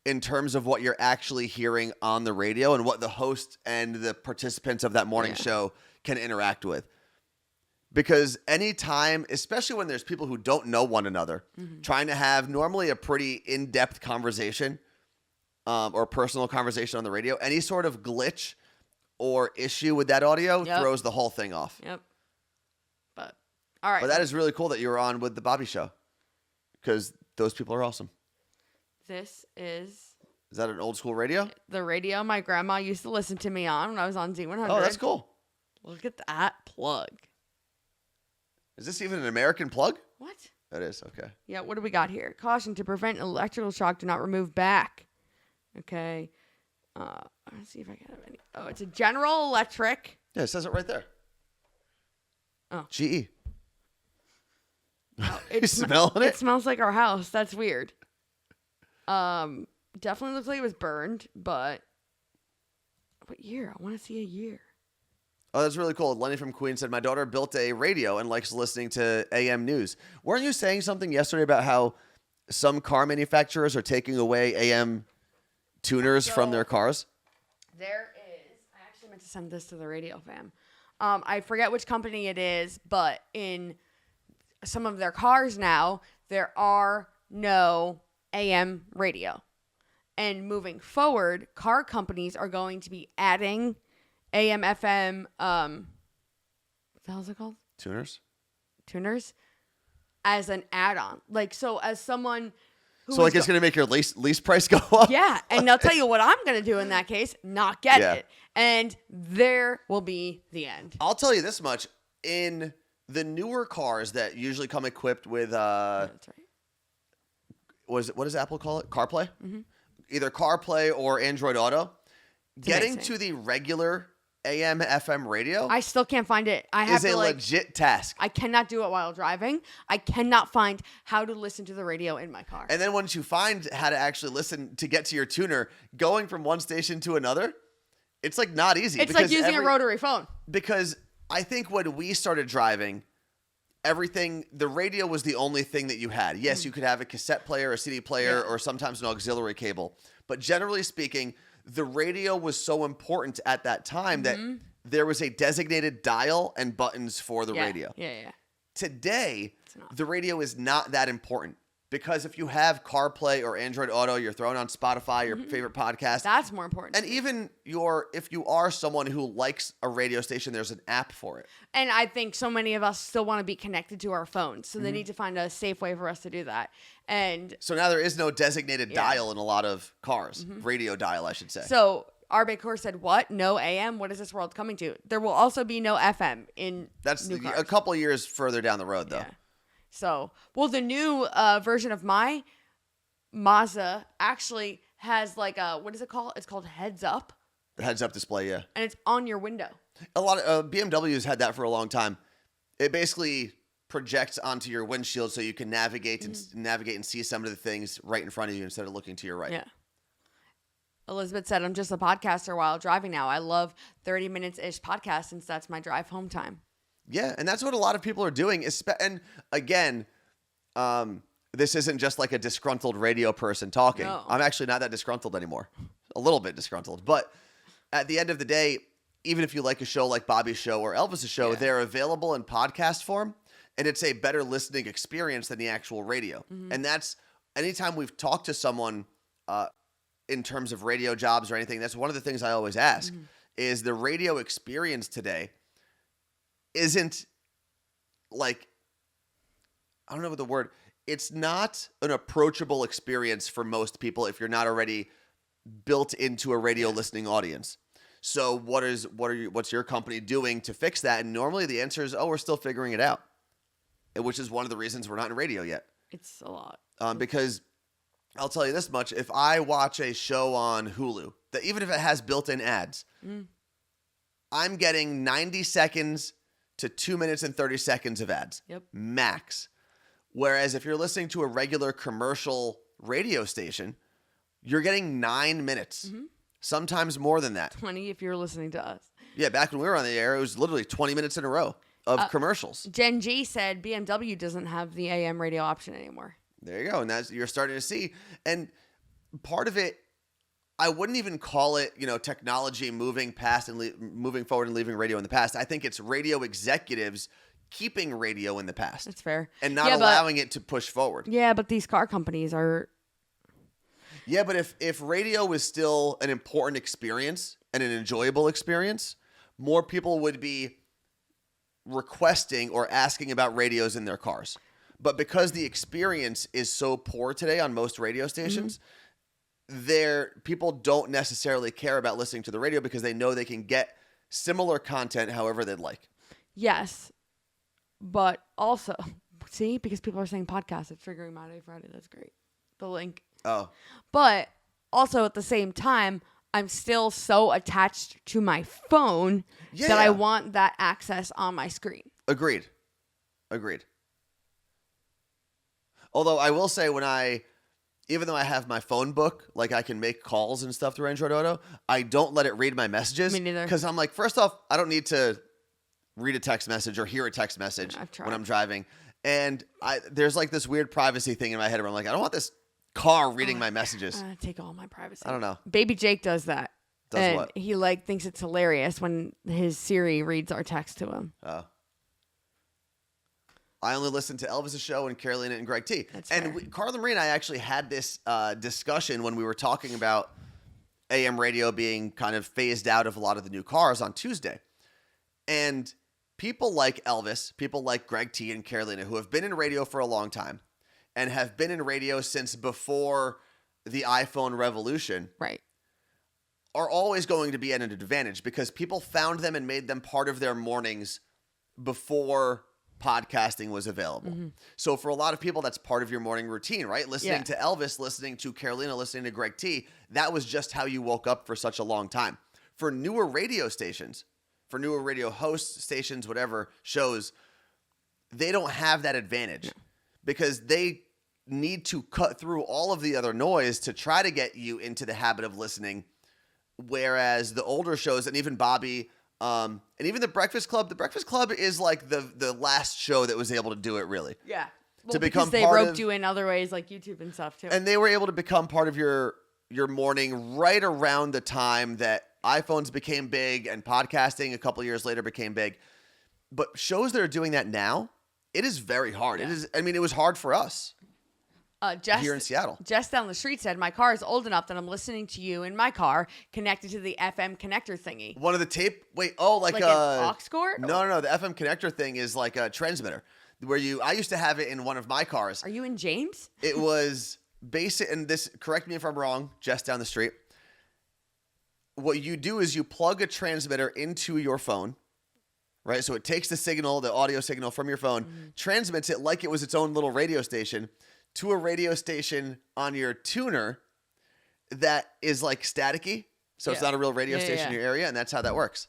in terms of what you're actually hearing on the radio and what the host and the participants of that morning show can interact with. Because anytime, especially when there's people who don't know one another, trying to have normally a pretty in-depth conversation or personal conversation on the radio, any sort of glitch or issue with that audio throws the whole thing off. Yep. But, all right. But that is really cool that you were on with the Bobby show because those people are awesome. This is that an old school radio? The radio my grandma used to listen to me on when I was on Z100. Oh, that's cool. Look at that plug. Is this even an American plug? What? That is, okay. Yeah, what do we got here? Caution to prevent electrical shock, do not remove back. Okay. Let's see if I can have any. Oh, it's a General Electric. Yeah, it says it right there. Oh. GE. Oh, You smelling it? It smells like our house. That's weird. Definitely looks like it was burned, but what year? I want to see a year. Oh, that's really cool. Lenny from Queens said, my daughter built a radio and likes listening to AM news. Weren't you saying something yesterday about how some car manufacturers are taking away AM tuners from their cars? There is. I actually meant to send this to the radio fam. I forget which company it is, but in some of their cars now, there are no AM radio. And moving forward, car companies are going to be adding AM, FM, what the hell is it called? Tuners as an add-on. Like, so as someone who it's going to make your lease price go up? Yeah, and I'll tell you what I'm going to do in that case, not get it. And there will be the end. I'll tell you this much. In the newer cars that usually come equipped with, That's right. what does Apple call it? CarPlay? Mm-hmm. Either CarPlay or Android Auto. It's Getting amazing. to the regular AM, FM radio I still can't find it. I have is a legit task. I cannot do it while driving. I cannot find how to listen to the radio in my car. And then once you find how to actually listen to get to your tuner, going from one station to another, it's like not easy. It's like using a rotary phone. Because I think when we started driving, the radio was the only thing that you had. Yes, you could have a cassette player, a CD player, or sometimes an auxiliary cable. But generally speaking, the radio was so important at that time that there was a designated dial and buttons for the radio. Yeah. Today, the radio is not that important Because if you have CarPlay or Android Auto, you're throwing on Spotify, your favorite podcast. That's more important. And even if you are someone who likes a radio station, there's an app for it. And I think so many of us still want to be connected to our phones. So they need to find a safe way for us to do that. And so now there is no designated dial in a lot of cars. Radio dial, I should say. So our big horse said, what? No AM? What is this world coming to? There will also be no FM in new cars. A couple of years further down the road, though. Yeah. So, well, the new version of my Mazda actually has like a, what is it called? It's called Heads Up. The heads-up display, yeah. And it's on your window. A lot of BMWs had that for a long time. It basically projects onto your windshield so you can navigate and see some of the things right in front of you instead of looking to your right. Yeah. Elizabeth said, I'm just a podcaster while driving now. I love 30 minutes-ish podcast since that's my drive home time. Yeah, and that's what a lot of people are doing. And again, this isn't just like a disgruntled radio person talking. No. I'm actually not that disgruntled anymore. A little bit disgruntled. But at the end of the day, even if you like a show like Bobby's show or Elvis's show, they're available in podcast form, and it's a better listening experience than the actual radio. And that's anytime we've talked to someone in terms of radio jobs or anything, that's one of the things I always ask is the radio experience today isn't like, I don't know what the word, it's not an approachable experience for most people if you're not already built into a radio listening audience. So what's your company doing to fix that? And normally the answer is, we're still figuring it out, which is one of the reasons we're not in radio yet. It's a lot. Because I'll tell you this much, if I watch a show on Hulu, that even if it has built-in ads, I'm getting 90 seconds to 2 minutes and 30 seconds of ads. Yep. Max. Whereas if you're listening to a regular commercial radio station, you're getting 9 minutes. Sometimes more than that. 20 if you're listening to us. Yeah, back when we were on the air, it was literally 20 minutes in a row of commercials. Jen G said BMW doesn't have the AM radio option anymore. There you go. And that's you're starting to see. And part of it, I wouldn't even call it, technology moving past and moving forward and leaving radio in the past. I think it's radio executives keeping radio in the past. That's fair. And not allowing it to push forward. Yeah, but these car companies are... Yeah, but if radio is still an important experience and an enjoyable experience, more people would be requesting or asking about radios in their cars. But because the experience is so poor today on most radio stations, people don't necessarily care about listening to the radio because they know they can get similar content however they'd like. Yes, but also, see, because people are saying podcast, it's triggering my day Friday. That's great. The link. Oh. But also at the same time, I'm still so attached to my phone that I want that access on my screen. Agreed. Although I will say even though I have my phone book, like I can make calls and stuff through Android Auto, I don't let it read my messages. Me neither. Because I'm like, first off, I don't need to read a text message or hear a text message when I'm driving. And there's like this weird privacy thing in my head where I'm like, I don't want this car reading my messages. Take all my privacy. I don't know. Baby Jake does that. Does what? He thinks it's hilarious when his Siri reads our text to him. Oh. I only listen to Elvis's show and Carolina and Greg T. That's and fair. Carla Marie and I actually had this discussion when we were talking about AM radio being kind of phased out of a lot of the new cars on Tuesday. And people like Elvis, people like Greg T and Carolina, who have been in radio for a long time and have been in radio since before the iPhone revolution, right, are always going to be at an advantage because people found them and made them part of their mornings before podcasting was available. So for a lot of people, that's part of your morning routine, right? Listening to Elvis, listening to Carolina, listening to Greg T, that was just how you woke up for such a long time. For newer radio stations, for newer radio hosts, stations, whatever, shows, they don't have that advantage because they need to cut through all of the other noise to try to get you into the habit of listening. Whereas the older shows, and even Bobby, and even the Breakfast Club is like the last show that was able to do it, really. Yeah. Well, to become because they roped you in other ways like YouTube and stuff too. And they were able to become part of your morning right around the time that iPhones became big and podcasting a couple of years later became big. But shows that are doing that now, it is very hard. It was hard for us. here in Seattle. Jess down the street said, my car is old enough that I'm listening to you in my car connected to the FM connector thingy. One of the tape. Wait. Like an aux cord? No. The FM connector thing is like a transmitter where I used to have it in one of my cars. Are you in James? It was basic. And this, correct me if I'm wrong, Jess down the street. What you do is you plug a transmitter into your phone. Right, so it takes the signal, the audio signal from your phone, transmits it like it was its own little radio station to a radio station on your tuner that is like staticky. So it's not a real radio station in your area, and that's how that works.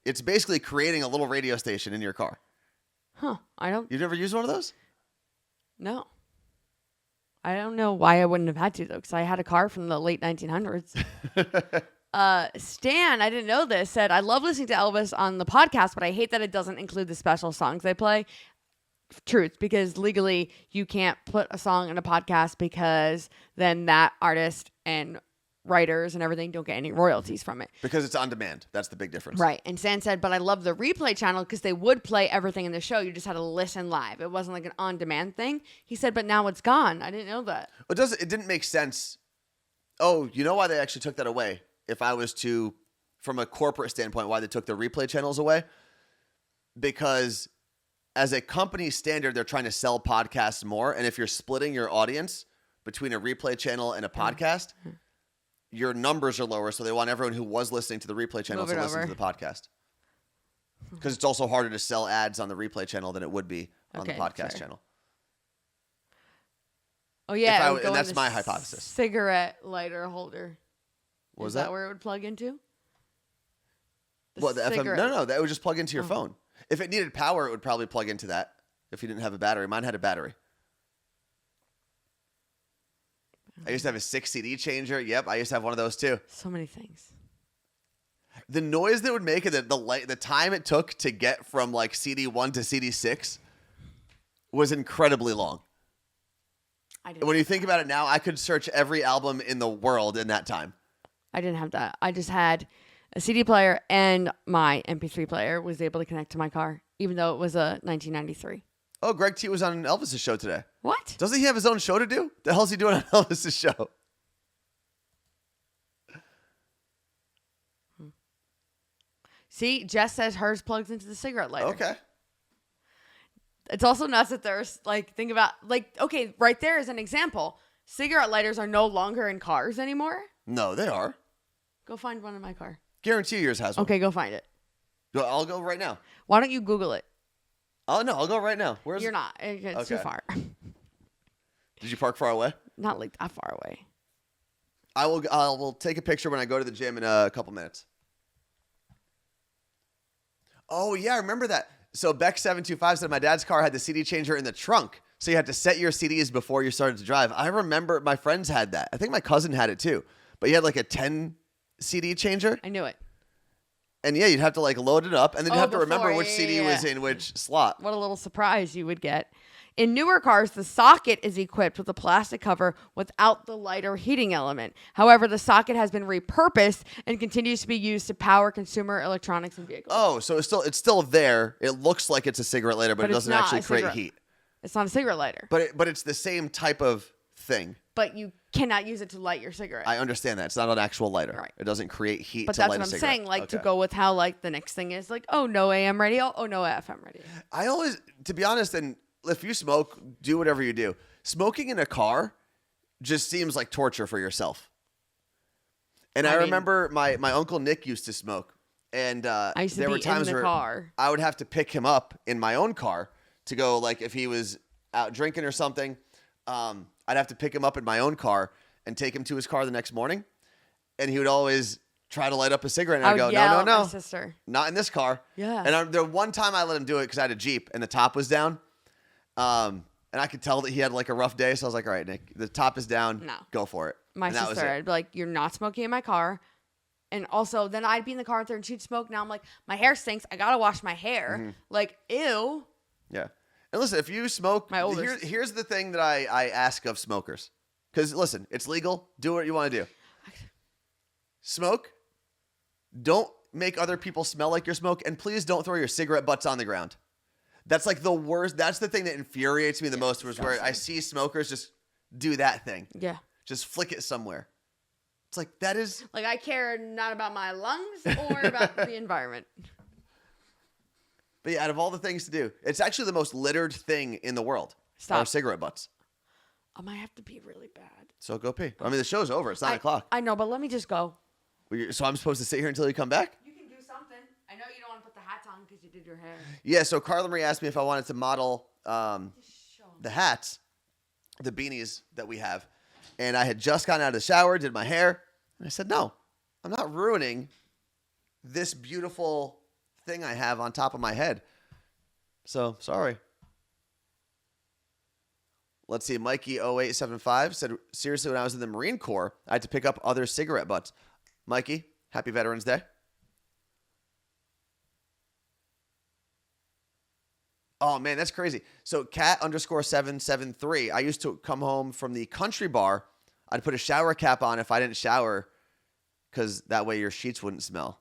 It's basically creating a little radio station in your car. Huh. You've never used one of those? No. I don't know why I wouldn't have had to, though, because I had a car from the late 1900s. Stan, I didn't know this, said, I love listening to Elvis on the podcast, but I hate that it doesn't include the special songs they play. Truth, because legally you can't put a song in a podcast because then that artist and writers and everything don't get any royalties from it. Because it's on demand. That's the big difference. Right. And Stan said, but I love the replay channel because they would play everything in the show. You just had to listen live. It wasn't like an on-demand thing. He said, but now it's gone. I didn't know that. It didn't make sense. Oh, you know why they actually took that away? If I was to, from a corporate standpoint, why they took the replay channels away? Because as a company standard, they're trying to sell podcasts more. And if you're splitting your audience between a replay channel and a podcast, your numbers are lower. So they want everyone who was listening to the replay channel to listen to the podcast. Because it's also harder to sell ads on the replay channel than it would be on the podcast channel. Oh, yeah. And that's my hypothesis. Cigarette lighter holder. Was that where it would plug into? The FM? No, that would just plug into your phone. If it needed power, it would probably plug into that. If you didn't have a battery, mine had a battery. I used to have a 6 CD changer. Yep, I used to have one of those too. So many things. The noise that would make it, the time it took to get from like CD 1 to CD 6 was incredibly long. When you think about it now, I could search every album in the world in that time. I didn't have that. I just had a CD player and my MP3 player was able to connect to my car, even though it was a 1993. Oh, Greg T was on Elvis's show today. What? Doesn't he have his own show to do? The hell's he doing on Elvis's show? See, Jess says hers plugs into the cigarette lighter. Okay. It's also nuts that there's think about okay, right there is an example. Cigarette lighters are no longer in cars anymore. No, they are. Go find one in my car. Guarantee yours has one. Okay, go find it. I'll go right now. Why don't you Google it? Oh, no, I'll go right now. You're not. It's too far. Did you park far away? Not like that far away. I will take a picture when I go to the gym in a couple minutes. Oh, yeah, I remember that. So Beck725 said my dad's car had the CD changer in the trunk. So you had to set your CDs before you started to drive. I remember my friends had that. I think my cousin had it too. But you had like a 10 CD changer. I knew it. And yeah, you'd have to load it up. And then you'd have to remember which CD was in which slot. What a little surprise you would get. In newer cars, the socket is equipped with a plastic cover without the lighter heating element. However, the socket has been repurposed and continues to be used to power consumer electronics and vehicles. Oh, so it's still there. It looks like it's a cigarette lighter, but it doesn't actually create heat. It's not a cigarette lighter. But it's the same type of thing. But you cannot use it to light your cigarette. I understand that. It's not an actual lighter. Right. It doesn't create heat but to light a cigarette. But that's what I'm saying, to go with how the next thing is oh, no AM radio, oh, no FM radio. I always, to be honest, and if you smoke, do whatever you do. Smoking in a car just seems like torture for yourself. And I remember my Uncle Nick used to smoke. And there were times where I would have to pick him up in my own car to go, if he was out drinking or something, I'd have to pick him up in my own car and take him to his car the next morning. And he would always try to light up a cigarette. And I'd go, no, my sister. Not in this car. Yeah. And the one time I let him do it because I had a Jeep and the top was down. And I could tell that he had a rough day. So I was like, all right, Nick, the top is down. No. Go for it. My sister, I'd be like, you're not smoking in my car. And also, then I'd be in the car with her and she'd smoke. Now I'm like, my hair stinks. I got to wash my hair. Mm-hmm. Ew. Yeah. And listen, if you smoke, here's the thing that I ask of smokers. Because listen, it's legal. Do what you want to do. Smoke. Don't make other people smell like your smoke. And please don't throw your cigarette butts on the ground. That's the worst. That's the thing that infuriates me the most, was where I see smokers just do that thing. Yeah. Just flick it somewhere. It's like, that is... Like, I care not about my lungs or about the environment. But yeah, out of all the things to do, it's actually the most littered thing in the world. Stop. Are cigarette butts. I might have to pee really bad. So go pee. I mean, the show's over. It's 9 o'clock. I know, but let me just go. So I'm supposed to sit here until you come back? You can do something. I know you don't want to put the hats on because you did your hair. Yeah, so Carla Marie asked me if I wanted to model the hats, the beanies that we have. And I had just gotten out of the shower, did my hair. And I said, no, I'm not ruining this beautiful thing I have on top of my head. So, sorry. Let's see. Mikey0875 said, seriously, when I was in the Marine Corps, I had to pick up other cigarette butts. Mikey, happy Veterans Day. Oh, man, that's crazy. So cat_773, I used to come home from the country bar. I'd put a shower cap on if I didn't shower because that way your sheets wouldn't smell.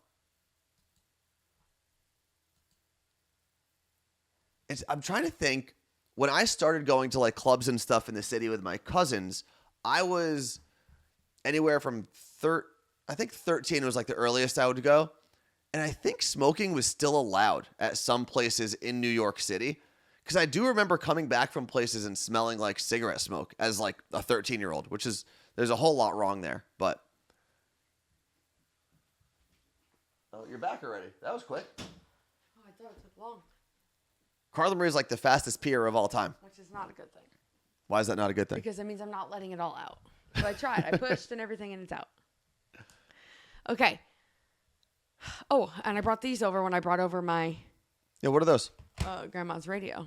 I'm trying to think. When I started going to like clubs and stuff in the city with my cousins, I was anywhere from 13 was like the earliest I would go. And I think smoking was still allowed at some places in New York City. Because I do remember coming back from places and smelling like cigarette smoke as like a 13-year-old, which is, there's a whole lot wrong there. But, oh, you're back already. That was quick. Oh, I thought it took long. Carla Marie is like the fastest peer of all time. Which is not a good thing. Why is that not a good thing? Because that means I'm not letting it all out. So I tried. I pushed and everything and it's out. Okay. Oh, and I brought these over when I brought over my Yeah, what are those? grandma's radio.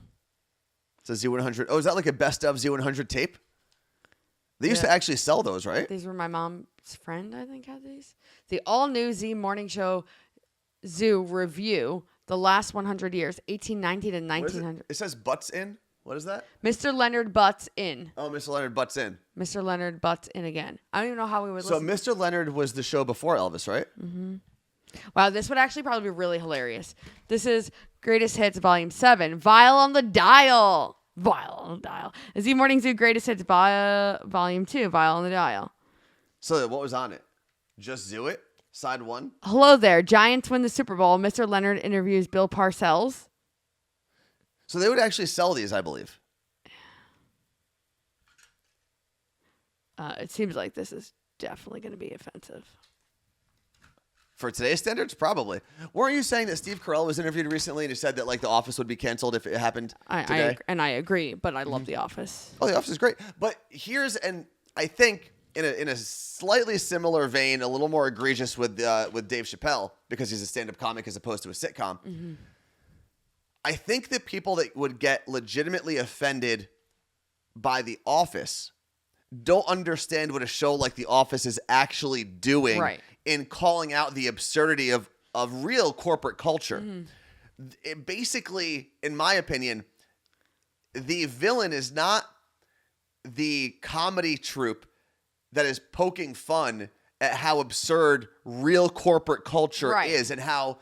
It's a Z100. Oh, is that like a best of Z100 tape? They used to actually sell those, right? These were my mom's friend, I think, had these. The all-new Z Morning Show Zoo Review, the last 100 years, 1890 to 1900. It says butts in. What is that? Mr. Leonard Butts in. Oh, Mr. Leonard butts in. Mr. Leonard Butts in again. I don't even know how we would So listen. Mr. Leonard was the show before Elvis, right? Mm-hmm. Wow, this would actually probably be really hilarious. This is Greatest Hits Volume 7. Vial on the Dial. Vial on the Dial. Z Morning Zoo Greatest Hits Volume 2. Vial on the Dial. So what was on it? Just Do It? Side 1? Hello there. Giants win the Super Bowl. Mr. Leonard interviews Bill Parcells. So they would actually sell these, I believe. It seems like this is definitely going to be offensive. For today's standards, probably. Weren't you saying that Steve Carell was interviewed recently and he said that like The Office would be canceled if it happened today? I agree, but I love The Office. Oh, The Office is great. But I think in a slightly similar vein, a little more egregious with Dave Chappelle because he's a stand-up comic as opposed to a sitcom. Mm-hmm. I think that people that would get legitimately offended by The Office don't understand what a show like The Office is actually doing in calling out the absurdity of real corporate culture. Mm-hmm. It basically, in my opinion, the villain is not the comedy troupe that is poking fun at how absurd real corporate culture is and how,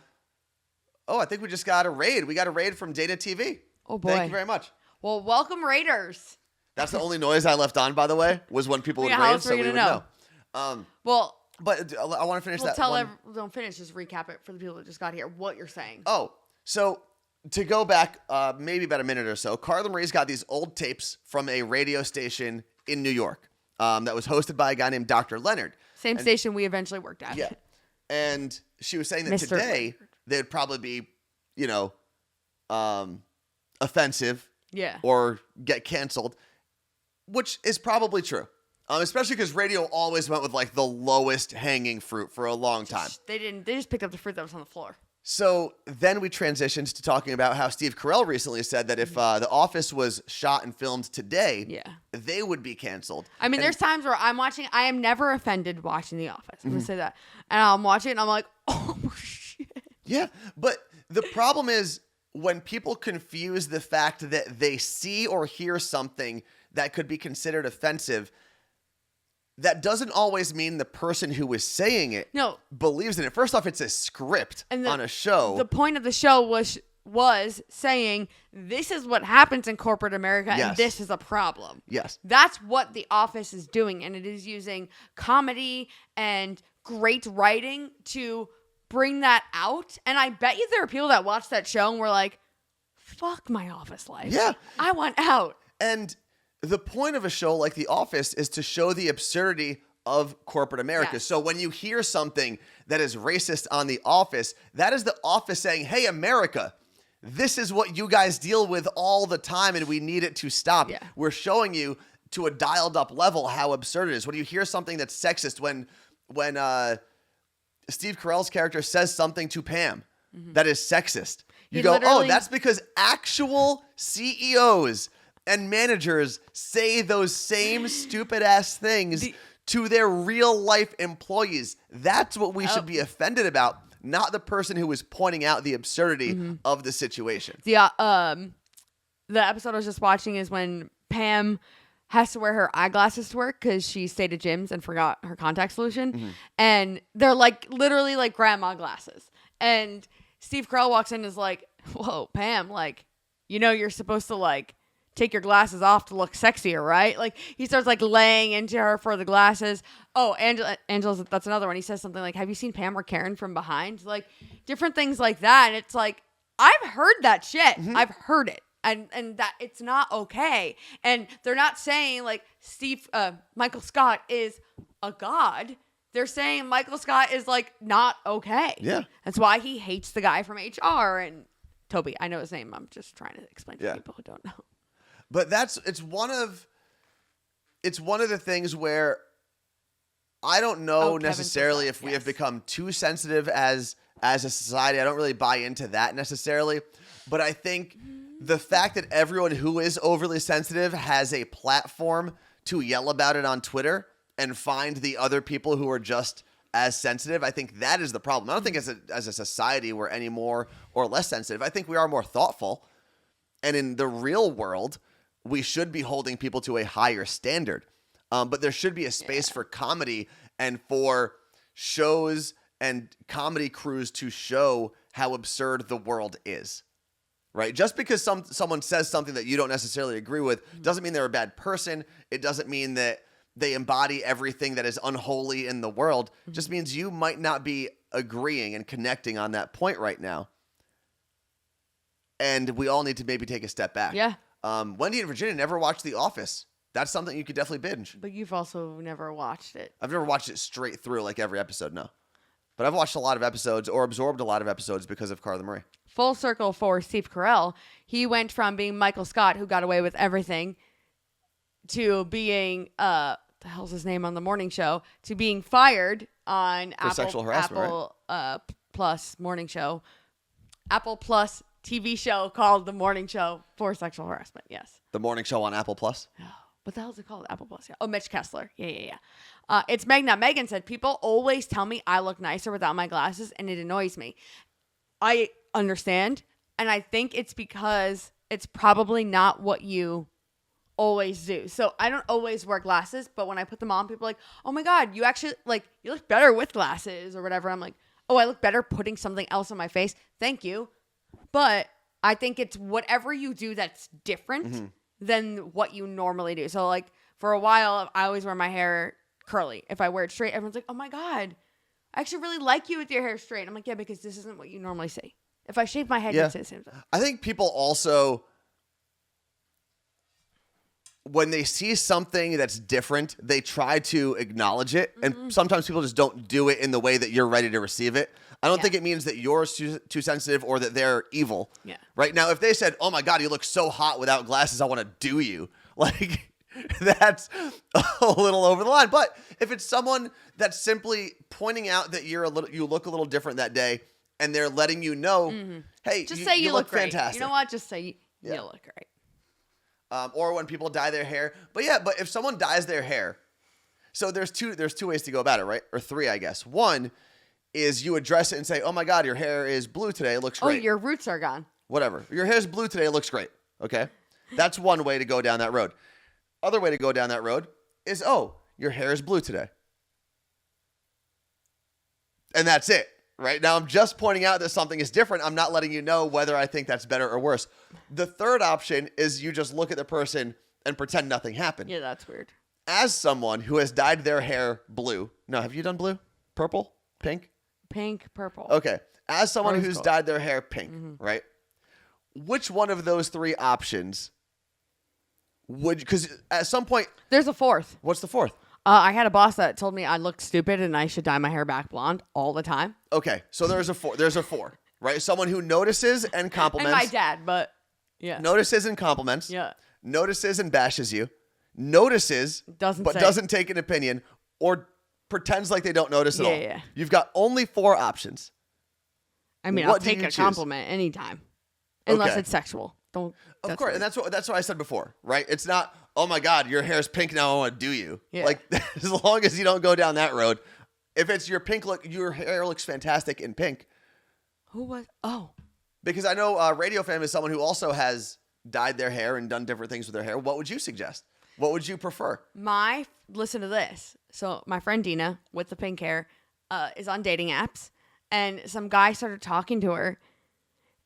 oh, I think we just got a raid. We got a raid from Data TV. Oh, boy. Thank you very much. Well, welcome, Raiders. That's the only noise I left on, by the way, was when people would raid, so we would know. But I want to finish that. Don't finish. Just recap it for the people that just got here. What you're saying. Oh, so to go back maybe about a minute or so, Carla Marie's got these old tapes from a radio station in New York that was hosted by a guy named Dr. Leonard. Same station we eventually worked at. Yeah. And she was saying that today they'd probably be, offensive. Yeah. Or get canceled, which is probably true. Especially because radio always went with like the lowest hanging fruit for a long time. They just picked up the fruit that was on the floor. So then we transitioned to talking about how Steve Carell recently said that if The Office was shot and filmed today, they would be canceled. I mean, there's times where I'm watching, I am never offended watching The Office. I'm going to say that. And I'm watching it and I'm like, oh, shit. Yeah, but the problem is when people confuse the fact that they see or hear something that could be considered offensive, that doesn't always mean the person who is saying it believes in it. First off, it's a script on a show. The point of the show was was saying, this is what happens in corporate America, Yes. and this is a problem. Yes. That's what The Office is doing, and it is using comedy and great writing to bring that out. And I bet you there are people that watch that show and were like, fuck my office life. Yeah. I want out. And the point of a show like The Office is to show the absurdity of corporate America. Yes. So when you hear something that is racist on The Office, that is The Office saying, hey, America, this is what you guys deal with all the time and we need it to stop. Yeah. We're showing you to a dialed up level how absurd it is. When you hear something that's sexist, when Steve Carell's character says something to Pam that is sexist, you go, oh, that's because actual CEOs and managers say those same stupid ass things to their real life employees. That's what we should be offended about, not the person who is pointing out the absurdity of the situation. The episode I was just watching is when Pam has to wear her eyeglasses to work because she stayed at Jim's and forgot her contact solution. And they're like literally like grandma glasses. And Steve Carell walks in and is like, whoa, Pam, like, you know, you're supposed to like take your glasses off to look sexier, right? Like he starts like laying into her for the glasses. Oh, Angela's, that's another one. He says something like, have you seen Pam or Karen from behind? Like different things like that. And it's like, I've heard that shit. I've heard it. And that it's not okay. And they're not saying like Michael Scott is a god. They're saying Michael Scott is like not okay. Yeah. That's why he hates the guy from HR and Toby. I know his name. I'm just trying to explain to people who don't know. But it's one of the things where I don't know necessarily if we have become too sensitive as a society. I don't really buy into that necessarily. But I think the fact that everyone who is overly sensitive has a platform to yell about it on Twitter and find the other people who are just as sensitive, I think that is the problem. I don't think as a society we're any more or less sensitive. I think we are more thoughtful. And in the real world, we should be holding people to a higher standard. But there should be a space for comedy and for shows and comedy crews to show how absurd the world is. Right? Just because someone says something that you don't necessarily agree with doesn't mean they're a bad person. It doesn't mean that they embody everything that is unholy in the world. It just means you might not be agreeing and connecting on that point right now. And we all need to maybe take a step back. Yeah. Wendy and Virginia never watched The Office. That's something you could definitely binge. But you've also never watched it. I've never watched it straight through like every episode, no. But I've watched a lot of episodes or absorbed a lot of episodes because of Carla Marie. Full circle for Steve Carell. He went from being Michael Scott, who got away with everything, to being, the hell's his name on the morning show, to being fired on sexual harassment, Apple Plus morning show. Apple Plus TV show called The Morning Show for sexual harassment, yes. The morning show on Apple Plus? What the hell is it called? Apple Plus, yeah. Oh, Mitch Kessler. Yeah. It's Megan. Megan said, people always tell me I look nicer without my glasses, and it annoys me. I understand, and I think it's because it's probably not what you always do. So I don't always wear glasses, but when I put them on, people are like, oh my God, you actually, like, you look better with glasses or whatever. I'm like, oh, I look better putting something else on my face. Thank you. But I think it's whatever you do that's different than what you normally do. So like for a while, I always wear my hair curly. If I wear it straight, everyone's like, oh my God, I actually really like you with your hair straight. I'm like, yeah, because this isn't what you normally see. If I shave my head, you'd say the same thing. I think people also, when they see something that's different, they try to acknowledge it. And sometimes people just don't do it in the way that you're ready to receive it. I don't think it means that you're too sensitive or that they're evil. Yeah. Right now, if they said, oh my God, you look so hot without glasses, I want to do you. Like, that's a little over the line. But if it's someone that's simply pointing out that you look a little different that day, and they're letting you know, hey, just say you look great. Fantastic. You know what? Just say you look great. Or when people dye their hair. But if someone dyes their hair, so there's two ways to go about it, right? Or three, I guess. One is you address it and say, oh my God, your hair is blue today. It looks great. Oh, your roots are gone. Whatever. Your hair's blue today. It looks great. Okay. That's one way to go down that road. Other way to go down that road is, oh, your hair is blue today. And that's it. right? Now I'm just pointing out that something is different. I'm not letting you know whether I think that's better or worse. The third option is you just look at the person and pretend nothing happened. Yeah, that's weird. As someone who has dyed their hair blue. No, have you done blue? Purple? Pink? Pink, purple. Okay. As someone Rose who's gold. dyed their hair pink, right? Which one of those three options would, because at some point, There's a fourth. what's the fourth? I had a boss that told me I looked stupid and I should dye my hair back blonde all the time. Okay, so there's a four, right? Someone who notices and And compliments. my dad, but yeah. Notices and compliments. Yeah. Notices and bashes you. Notices, Doesn't but say. doesn't take an opinion, or pretends like they don't notice at all. Yeah. You've got only 4 options. I mean, What I'll do take you a choose? compliment anytime. Unless Okay. it's sexual. Don't. Of course, and that's what I said before, right? It's not, oh my God, your hair's pink now, I want to do you. Yeah. Like, as long as you don't go down that road. If it's your pink look, your hair looks fantastic in pink. Who was? Oh. Because I know Radio Fam is someone who also has dyed their hair and done different things with their hair. What would you suggest? What would you prefer? Listen to this. So my friend Dina with the pink hair is on dating apps, and some guy started talking to her,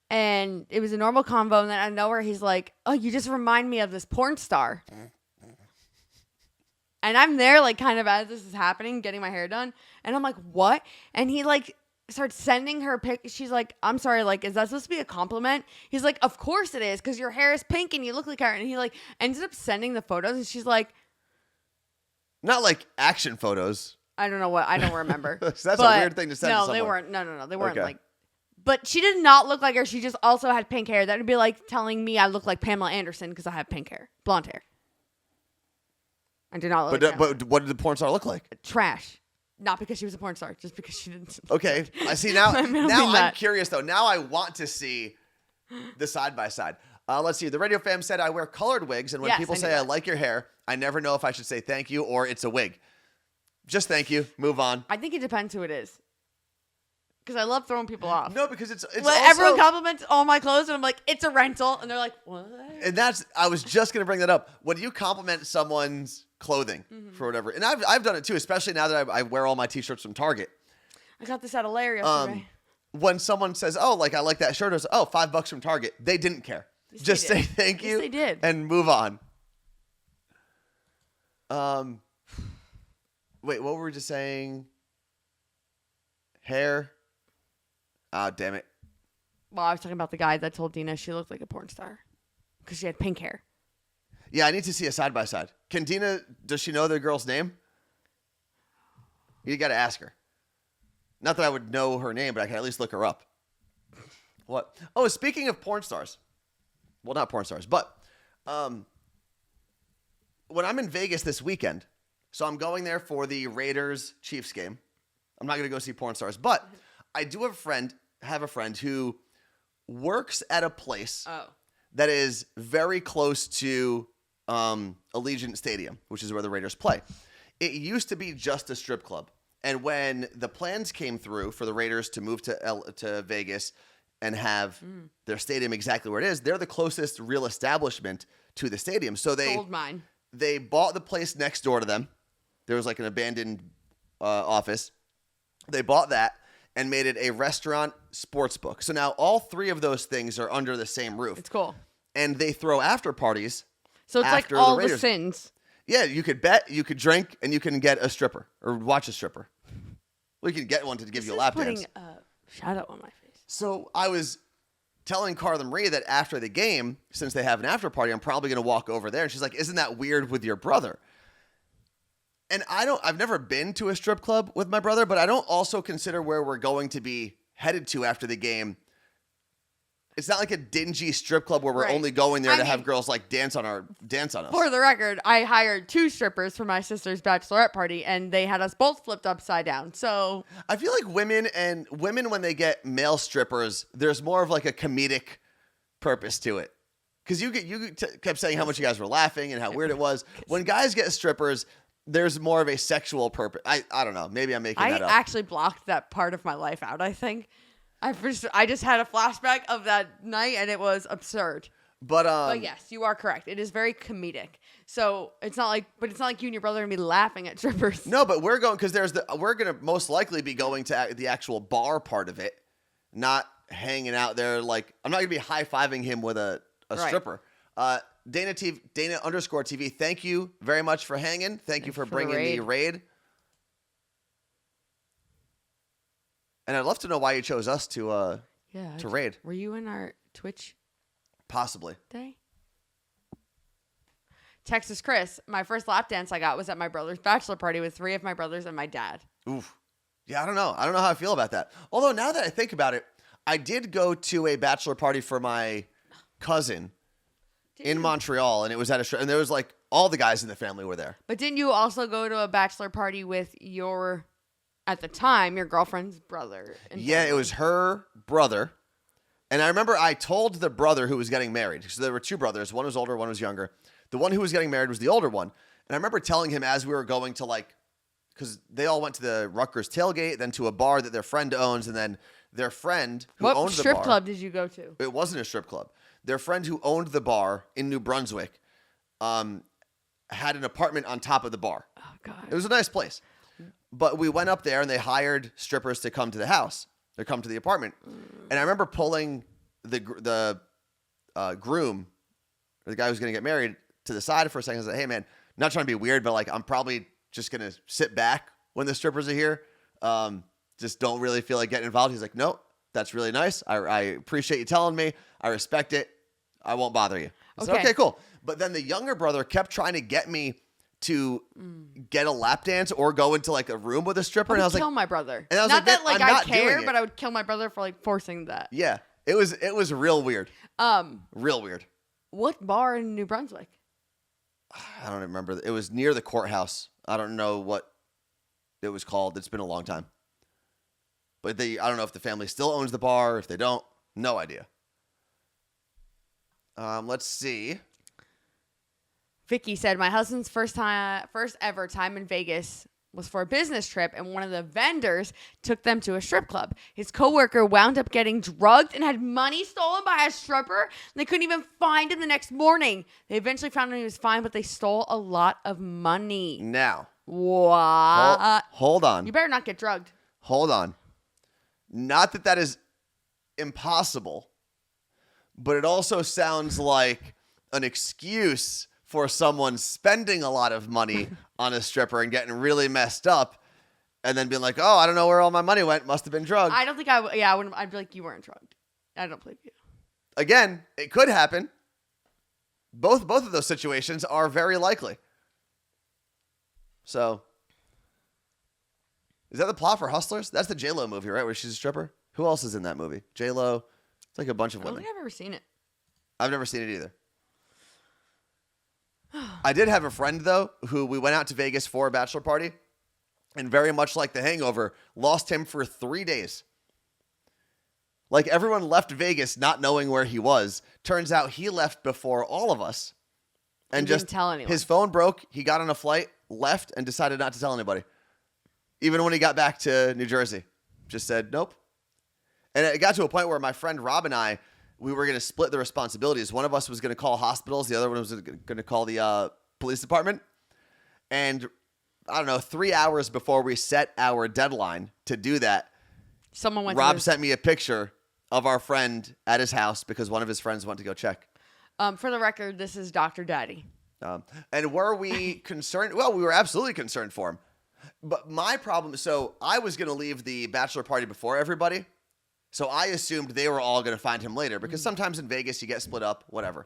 and it was a normal convo, and then out of nowhere he's like, "Oh, you just remind me of this porn star." And I'm there, like, kind of as this is happening, getting my hair done, and I'm like, "What?" And he like starts sending her pic. She's like, "I'm sorry, like, is that supposed to be a compliment?" He's like, "Of course it is, because your hair is pink and you look like her." And he like ended up sending the photos, and she's like, Not like action photos. I don't know what. I don't remember. That's a But weird thing to send to No, someone. they weren't. No. They weren't Okay. like. But she did not look like her. She just also had pink hair. That would be like telling me I look like Pamela Anderson because I have pink hair, blonde hair. I do not look like Pamela. But what did the porn star look like? Trash. Not because she was a porn star, just because she didn't. Okay, I see now. I don't Now mean I'm that. curious though. Now I want to see the side by side. Let's see. The Radio Fam said I wear colored wigs, and when Yes, people I knew say I that. like your hair, I never know if I should say thank you or it's a wig. Just thank you. Move on. I think it depends who it is. Because I love throwing people off. No, because it's When also, everyone compliments all my clothes, and I'm like, it's a rental, and they're like, what? and that's I was just gonna bring that up. When you compliment someone's clothing for whatever, and I've done it too, especially now that I wear all my t-shirts from Target. I got this at a layer yesterday. When someone says, "Oh, like I like that shirt," I was, "Oh, $5 from Target." They didn't care. Yes, Just they say did. thank Yes, you they did. and move on. Wait, what were we just saying? Hair. Ah, damn it. Well, I was talking about the guy that told Dina she looked like a porn star because she had pink hair. Yeah, I need to see a side by side. Can Dina? Does she know the girl's name? You got to ask her. Not that I would know her name, but I can at least look her up. What? Oh, speaking of porn stars. Well, not porn stars, but when I'm in Vegas this weekend, so I'm going there for the Raiders-Chiefs game. I'm not going to go see porn stars, but I do have a friend who works at a place Oh. that is very close to Allegiant Stadium, which is where the Raiders play. It used to be just a strip club. And when the plans came through for the Raiders to move to Vegas and have their stadium exactly where it is, they're the closest real establishment to the stadium. So Gold mine. they bought the place next door to them. There was like an abandoned office. They bought that and made it a restaurant sports book. So now all 3 of those things are under the same roof. It's cool. And they throw after parties. So it's like After the all the Raiders. sins. Yeah, you could bet, you could drink, and you can get a stripper or watch a stripper. Well, you can get one to give you a lap putting dance. a shadow on my face. So I was telling Carla Marie that after the game, since they have an after party, I'm probably going to walk over there. And she's like, "Isn't that weird with your brother?" And I've never been to a strip club with my brother, but I don't also consider where we're going to be headed to after the game. It's not like a dingy strip club where we're Right. only going there I to mean- have girls like dance on us. For the record, I hired 2 strippers for my sister's bachelorette party, and they had us both flipped upside down. So I feel like women when they get male strippers, there's more of like a comedic purpose to it. Because kept saying how much you guys were laughing and how weird it was. When guys get strippers, there's more of a sexual purpose. I don't know. Maybe I'm making I that up. actually blocked that part of my life out, I think. I just had a flashback of that night, and it was absurd. But yes, you are correct. It is very comedic. So it's not like you and your brother are gonna be laughing at strippers. No, but we're going because we're gonna most likely be going to the actual bar part of it, not hanging out there. Like I'm not gonna be high fiving him with a stripper. Dana _TV. Thank you very much for hanging. Thank you for bringing the raid. And I'd love to know why you chose us to raid. Were you in our Twitch? Possibly. Day? Texas Chris, my first lap dance I got was at my brother's bachelor party with 3 of my brothers and my dad. Oof. Yeah, I don't know. I don't know how I feel about that. Although now that I think about it, I did go to a bachelor party for my cousin in Montreal, and it was at and there was like all the guys in the family were there. But didn't you also go to a bachelor party with at the time, your girlfriend's brother? Yeah, it was her brother. And I remember I told the brother who was getting married, so there were 2 brothers. One was older, one was younger. The one who was getting married was the older one. And I remember telling him as we were going to because they all went to the Rutgers tailgate, then to a bar that their friend owns, and then their friend who owned the bar. What strip club did you go to? It wasn't a strip club. Their friend who owned the bar in New Brunswick had an apartment on top of the bar. Oh, God. It was a nice place. But we went up there, and they hired strippers to come to the house. They come to the apartment. And I remember pulling the groom, or the guy who's going to get married, to the side for a second. I said, hey, man, not trying to be weird, but I'm probably just going to sit back when the strippers are here. Just don't really feel like getting involved. He's like, no, that's really nice. I appreciate you telling me. I respect it. I won't bother you. I said, okay, cool. But then the younger brother kept trying to get me to get a lap dance or go into a room with a stripper. And I was kill my brother. And I was not that I'm I not care, but I would kill my brother for forcing that. Yeah, it was real weird. Real weird. What bar in New Brunswick? I don't remember. It was near the courthouse. I don't know what it was called. It's been a long time. But I don't know if the family still owns the bar. If they don't, no idea. Let's see. Vicky said, my husband's first ever time in Vegas was for a business trip, and one of the vendors took them to a strip club. His coworker wound up getting drugged and had money stolen by a stripper, and they couldn't even find him the next morning. They eventually found him, he was fine, but they stole a lot of money. Now. What? Hold on. You better not get drugged. Hold on. Not that is impossible, but it also sounds like an excuse for someone spending a lot of money on a stripper and getting really messed up and then being like, oh, I don't know where all my money went. Must have been drugged. I don't think I wouldn't. I'd be like, you weren't drugged. I don't believe you. Again, it could happen. Both of those situations are very likely. So, is that the plot for Hustlers? That's the J-Lo movie, right? Where she's a stripper? Who else is in that movie? J-Lo. It's like a bunch of women. I don't think I've ever seen it. I've never seen it either. I did have a friend, though, who we went out to Vegas for a bachelor party, and very much like The Hangover, lost him for 3 days. Like, everyone left Vegas not knowing where he was. Turns out he left before all of us. And just didn't tell anyone. His phone broke. He got on a flight, left, and decided not to tell anybody. Even when he got back to New Jersey. Just said, nope. And it got to a point where my friend Rob and I, we were going to split the responsibilities. One of us was going to call hospitals. The other one was going to call the police department. And I don't know, 3 hours before we set our deadline to do that, Rob sent me a picture of our friend at his house because one of his friends went to go check. For the record, this is Dr. Daddy. And were we concerned? Well, we were absolutely concerned for him. But my problem, so I was going to leave the bachelor party before everybody. So I assumed they were all going to find him later because sometimes in Vegas you get split up, whatever.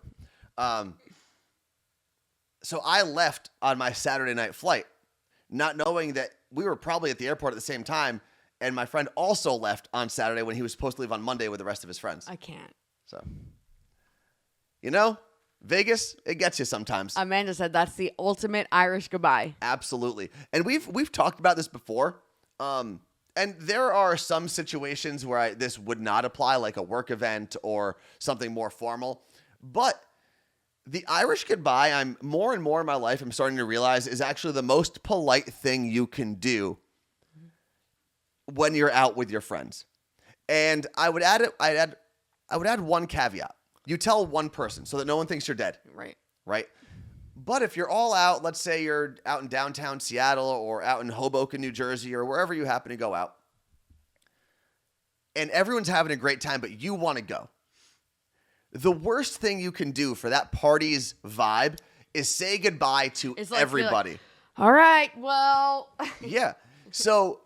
So I left on my Saturday night flight, not knowing that we were probably at the airport at the same time. And my friend also left on Saturday when he was supposed to leave on Monday with the rest of his friends. I can't. So, Vegas, it gets you sometimes. Amanda said that's the ultimate Irish goodbye. Absolutely. And we've talked about this before. And there are some situations where this would not apply, like a work event or something more formal. But the Irish goodbye, I'm more and more in my life, I'm starting to realize is actually the most polite thing you can do when you're out with your friends. And I would add one caveat. you tell one person so that no one thinks you're dead. Right. Right? But if you're all out, let's say you're out in downtown Seattle or out in Hoboken, New Jersey, or wherever you happen to go out, and everyone's having a great time, but you want to go. The worst thing you can do for that party's vibe is say goodbye to everybody. All right, well. Yeah. So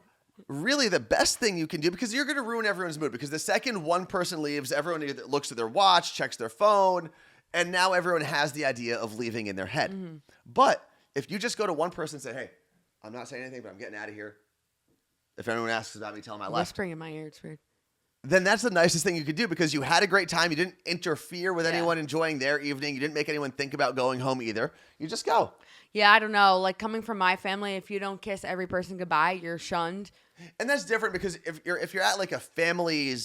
really the best thing you can do, because you're going to ruin everyone's mood, because the second one person leaves, everyone either looks at their watch, checks their phone, and now everyone has the idea of leaving in their head. Mm-hmm. But if you just go to one person and say, hey, I'm not saying anything, but I'm getting out of here. If anyone asks about me, tell them I left. Whispering in my ear, it's weird. Then that's the nicest thing you could do, because you had a great time. You didn't interfere with anyone enjoying their evening. You didn't make anyone think about going home either. You just go. Yeah, I don't know. Like, coming from my family, if you don't kiss every person goodbye, you're shunned. And that's different, because if you're at like a family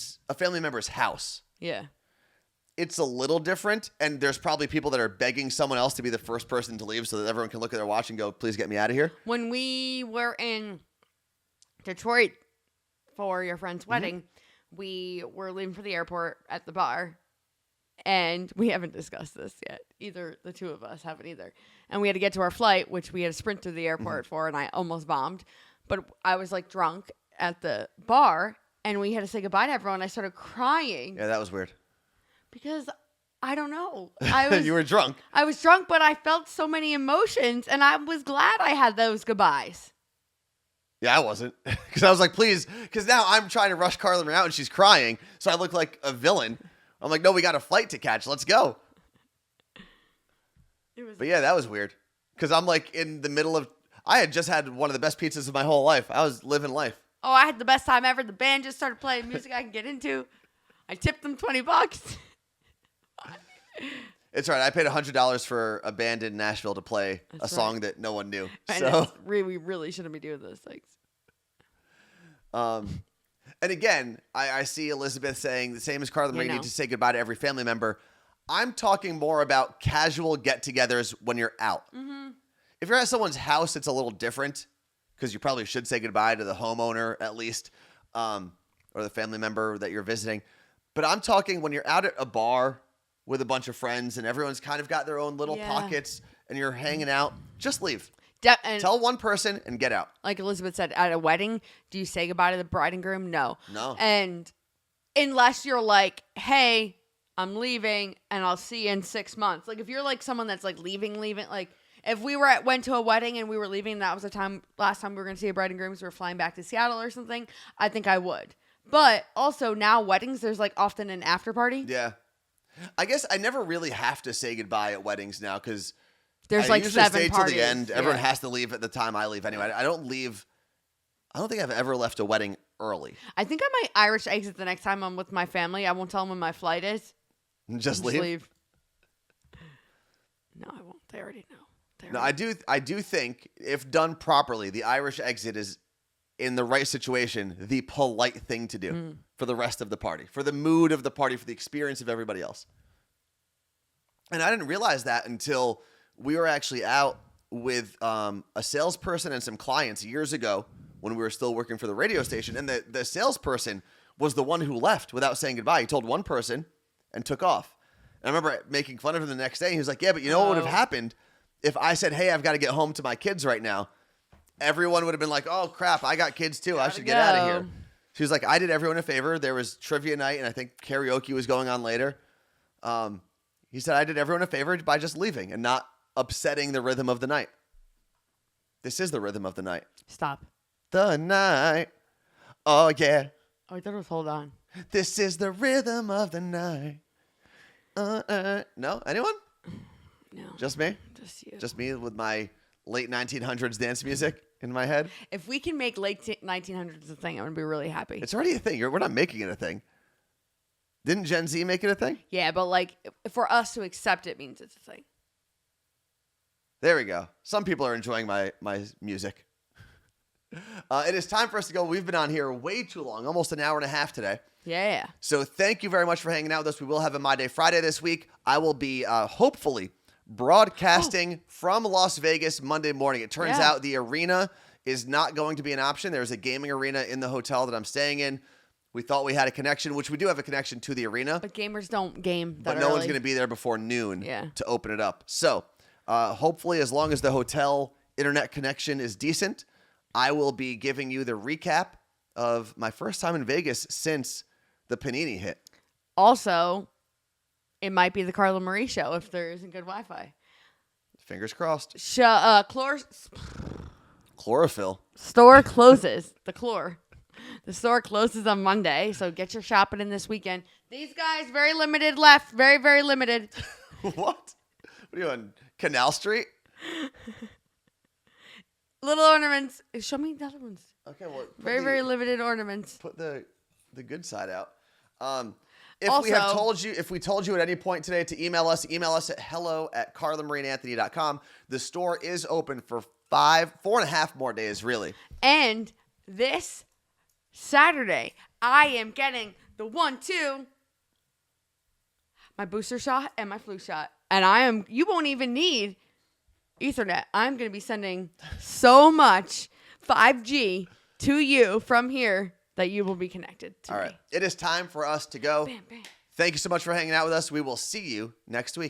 member's house. Yeah. It's a little different, and there's probably people that are begging someone else to be the first person to leave so that everyone can look at their watch and go, please get me out of here. When we were in Detroit for your friend's wedding, we were leaving for the airport at the bar, and we haven't discussed this yet. Either the two of us haven't either. And we had to get to our flight, which we had to sprint to the airport for, and I almost bombed. But I was like drunk at the bar, and we had to say goodbye to everyone. I started crying. Yeah, that was weird. Because I don't know. You were drunk. I was drunk, but I felt so many emotions, and I was glad I had those goodbyes. Yeah, I wasn't. Because I was like, please. Because now I'm trying to rush Carla Marie out, and she's crying. So I look like a villain. I'm like, no, we got a flight to catch. Let's go. But yeah, that was weird. Because I'm like in the middle of... I had just had one of the best pizzas of my whole life. I was living life. Oh, I had the best time ever. The band just started playing music I can get into. I tipped them $20. It's all right. I paid $100 for a band in Nashville to play a song that no one knew. We really shouldn't be doing those things. And again, I see Elizabeth saying the same as Carla Marie, you need to say goodbye to every family member. I'm talking more about casual get-togethers when you're out. Mm-hmm. If you're at someone's house, it's a little different, because you probably should say goodbye to the homeowner at least, or the family member that you're visiting. But I'm talking when you're out at a bar with a bunch of friends and everyone's kind of got their own little pockets and you're hanging out, just leave. Tell one person and get out. Like Elizabeth said, at a wedding, do you say goodbye to the bride and groom? No. And unless you're like, hey, I'm leaving and I'll see you in 6 months. Like, if you're like someone that's like leaving, like if we went to a wedding and we were leaving, that was the last time we were going to see a bride and groom, so we were flying back to Seattle or something, I think I would. But also now weddings, there's like often an after party. Yeah. I guess I never really have to say goodbye at weddings now, because there's like 7 parties. I usually stay till the end. Everyone has to leave at the time I leave anyway. I don't leave. I don't think I've ever left a wedding early. I think I might Irish exit the next time I'm with my family. I won't tell them when my flight is. Just leave? No, I won't. They already know. I do think if done properly, the Irish exit is, in the right situation, the polite thing to do for the rest of the party, for the mood of the party, for the experience of everybody else. And I didn't realize that until we were actually out with a salesperson and some clients years ago when we were still working for the radio station. And the salesperson was the one who left without saying goodbye. He told one person and took off. And I remember making fun of him the next day. He was like, yeah, but you know what would have happened if I said, hey, I've got to get home to my kids right now? Everyone would have been like, oh, crap, I got kids too. I should get out of here. She was like, I did everyone a favor. There was trivia night, and I think karaoke was going on later. He said, I did everyone a favor by just leaving and not upsetting the rhythm of the night. This is the rhythm of the night. Stop. The night. Oh, yeah. Oh, I thought it was hold on. This is the rhythm of the night. No? Anyone? No. Just me? Just you. Just me with my late 1900s dance music in my head? If we can make late 1900s a thing, I'm going to be really happy. It's already a thing. We're not making it a thing. Didn't Gen Z make it a thing? Yeah, but like for us to accept it means it's a thing. There we go. Some people are enjoying my music. It is time for us to go. We've been on here way too long, almost an hour and a half today. Yeah. So thank you very much for hanging out with us. We will have a My Day Friday this week. I will be hopefully broadcasting from Las Vegas Monday morning. It turns out the arena is not going to be an option. There's a gaming arena in the hotel that I'm staying in. We thought we had a connection, which we do have a connection to the arena. But gamers don't game that But no one's early. going to be there before noon Yeah. to open it up. So hopefully, as long as the hotel internet connection is decent, I will be giving you the recap of my first time in Vegas since the Panini hit. Also, it might be the Carla Marie show if there isn't good Wi-Fi. Fingers crossed. Chlorophyll. Store closes. The store closes on Monday, so get your shopping in this weekend. These guys, very limited left. Very, very limited. What? What are you on? Canal Street? Little ornaments. Show me the other ones. Okay, well, Very, very limited ornaments. put the good side out. If we told you at any point today to email us at hello@carlamarieandanthony.com. The store is open for 4.5 more days, really. And this Saturday, I am getting the 1-2, my booster shot and my flu shot. And you won't even need Ethernet. I'm going to be sending so much 5G to you from here that you will be connected to All me. right. It is time for us to go. Bam, bam. Thank you so much for hanging out with us. We will see you next week.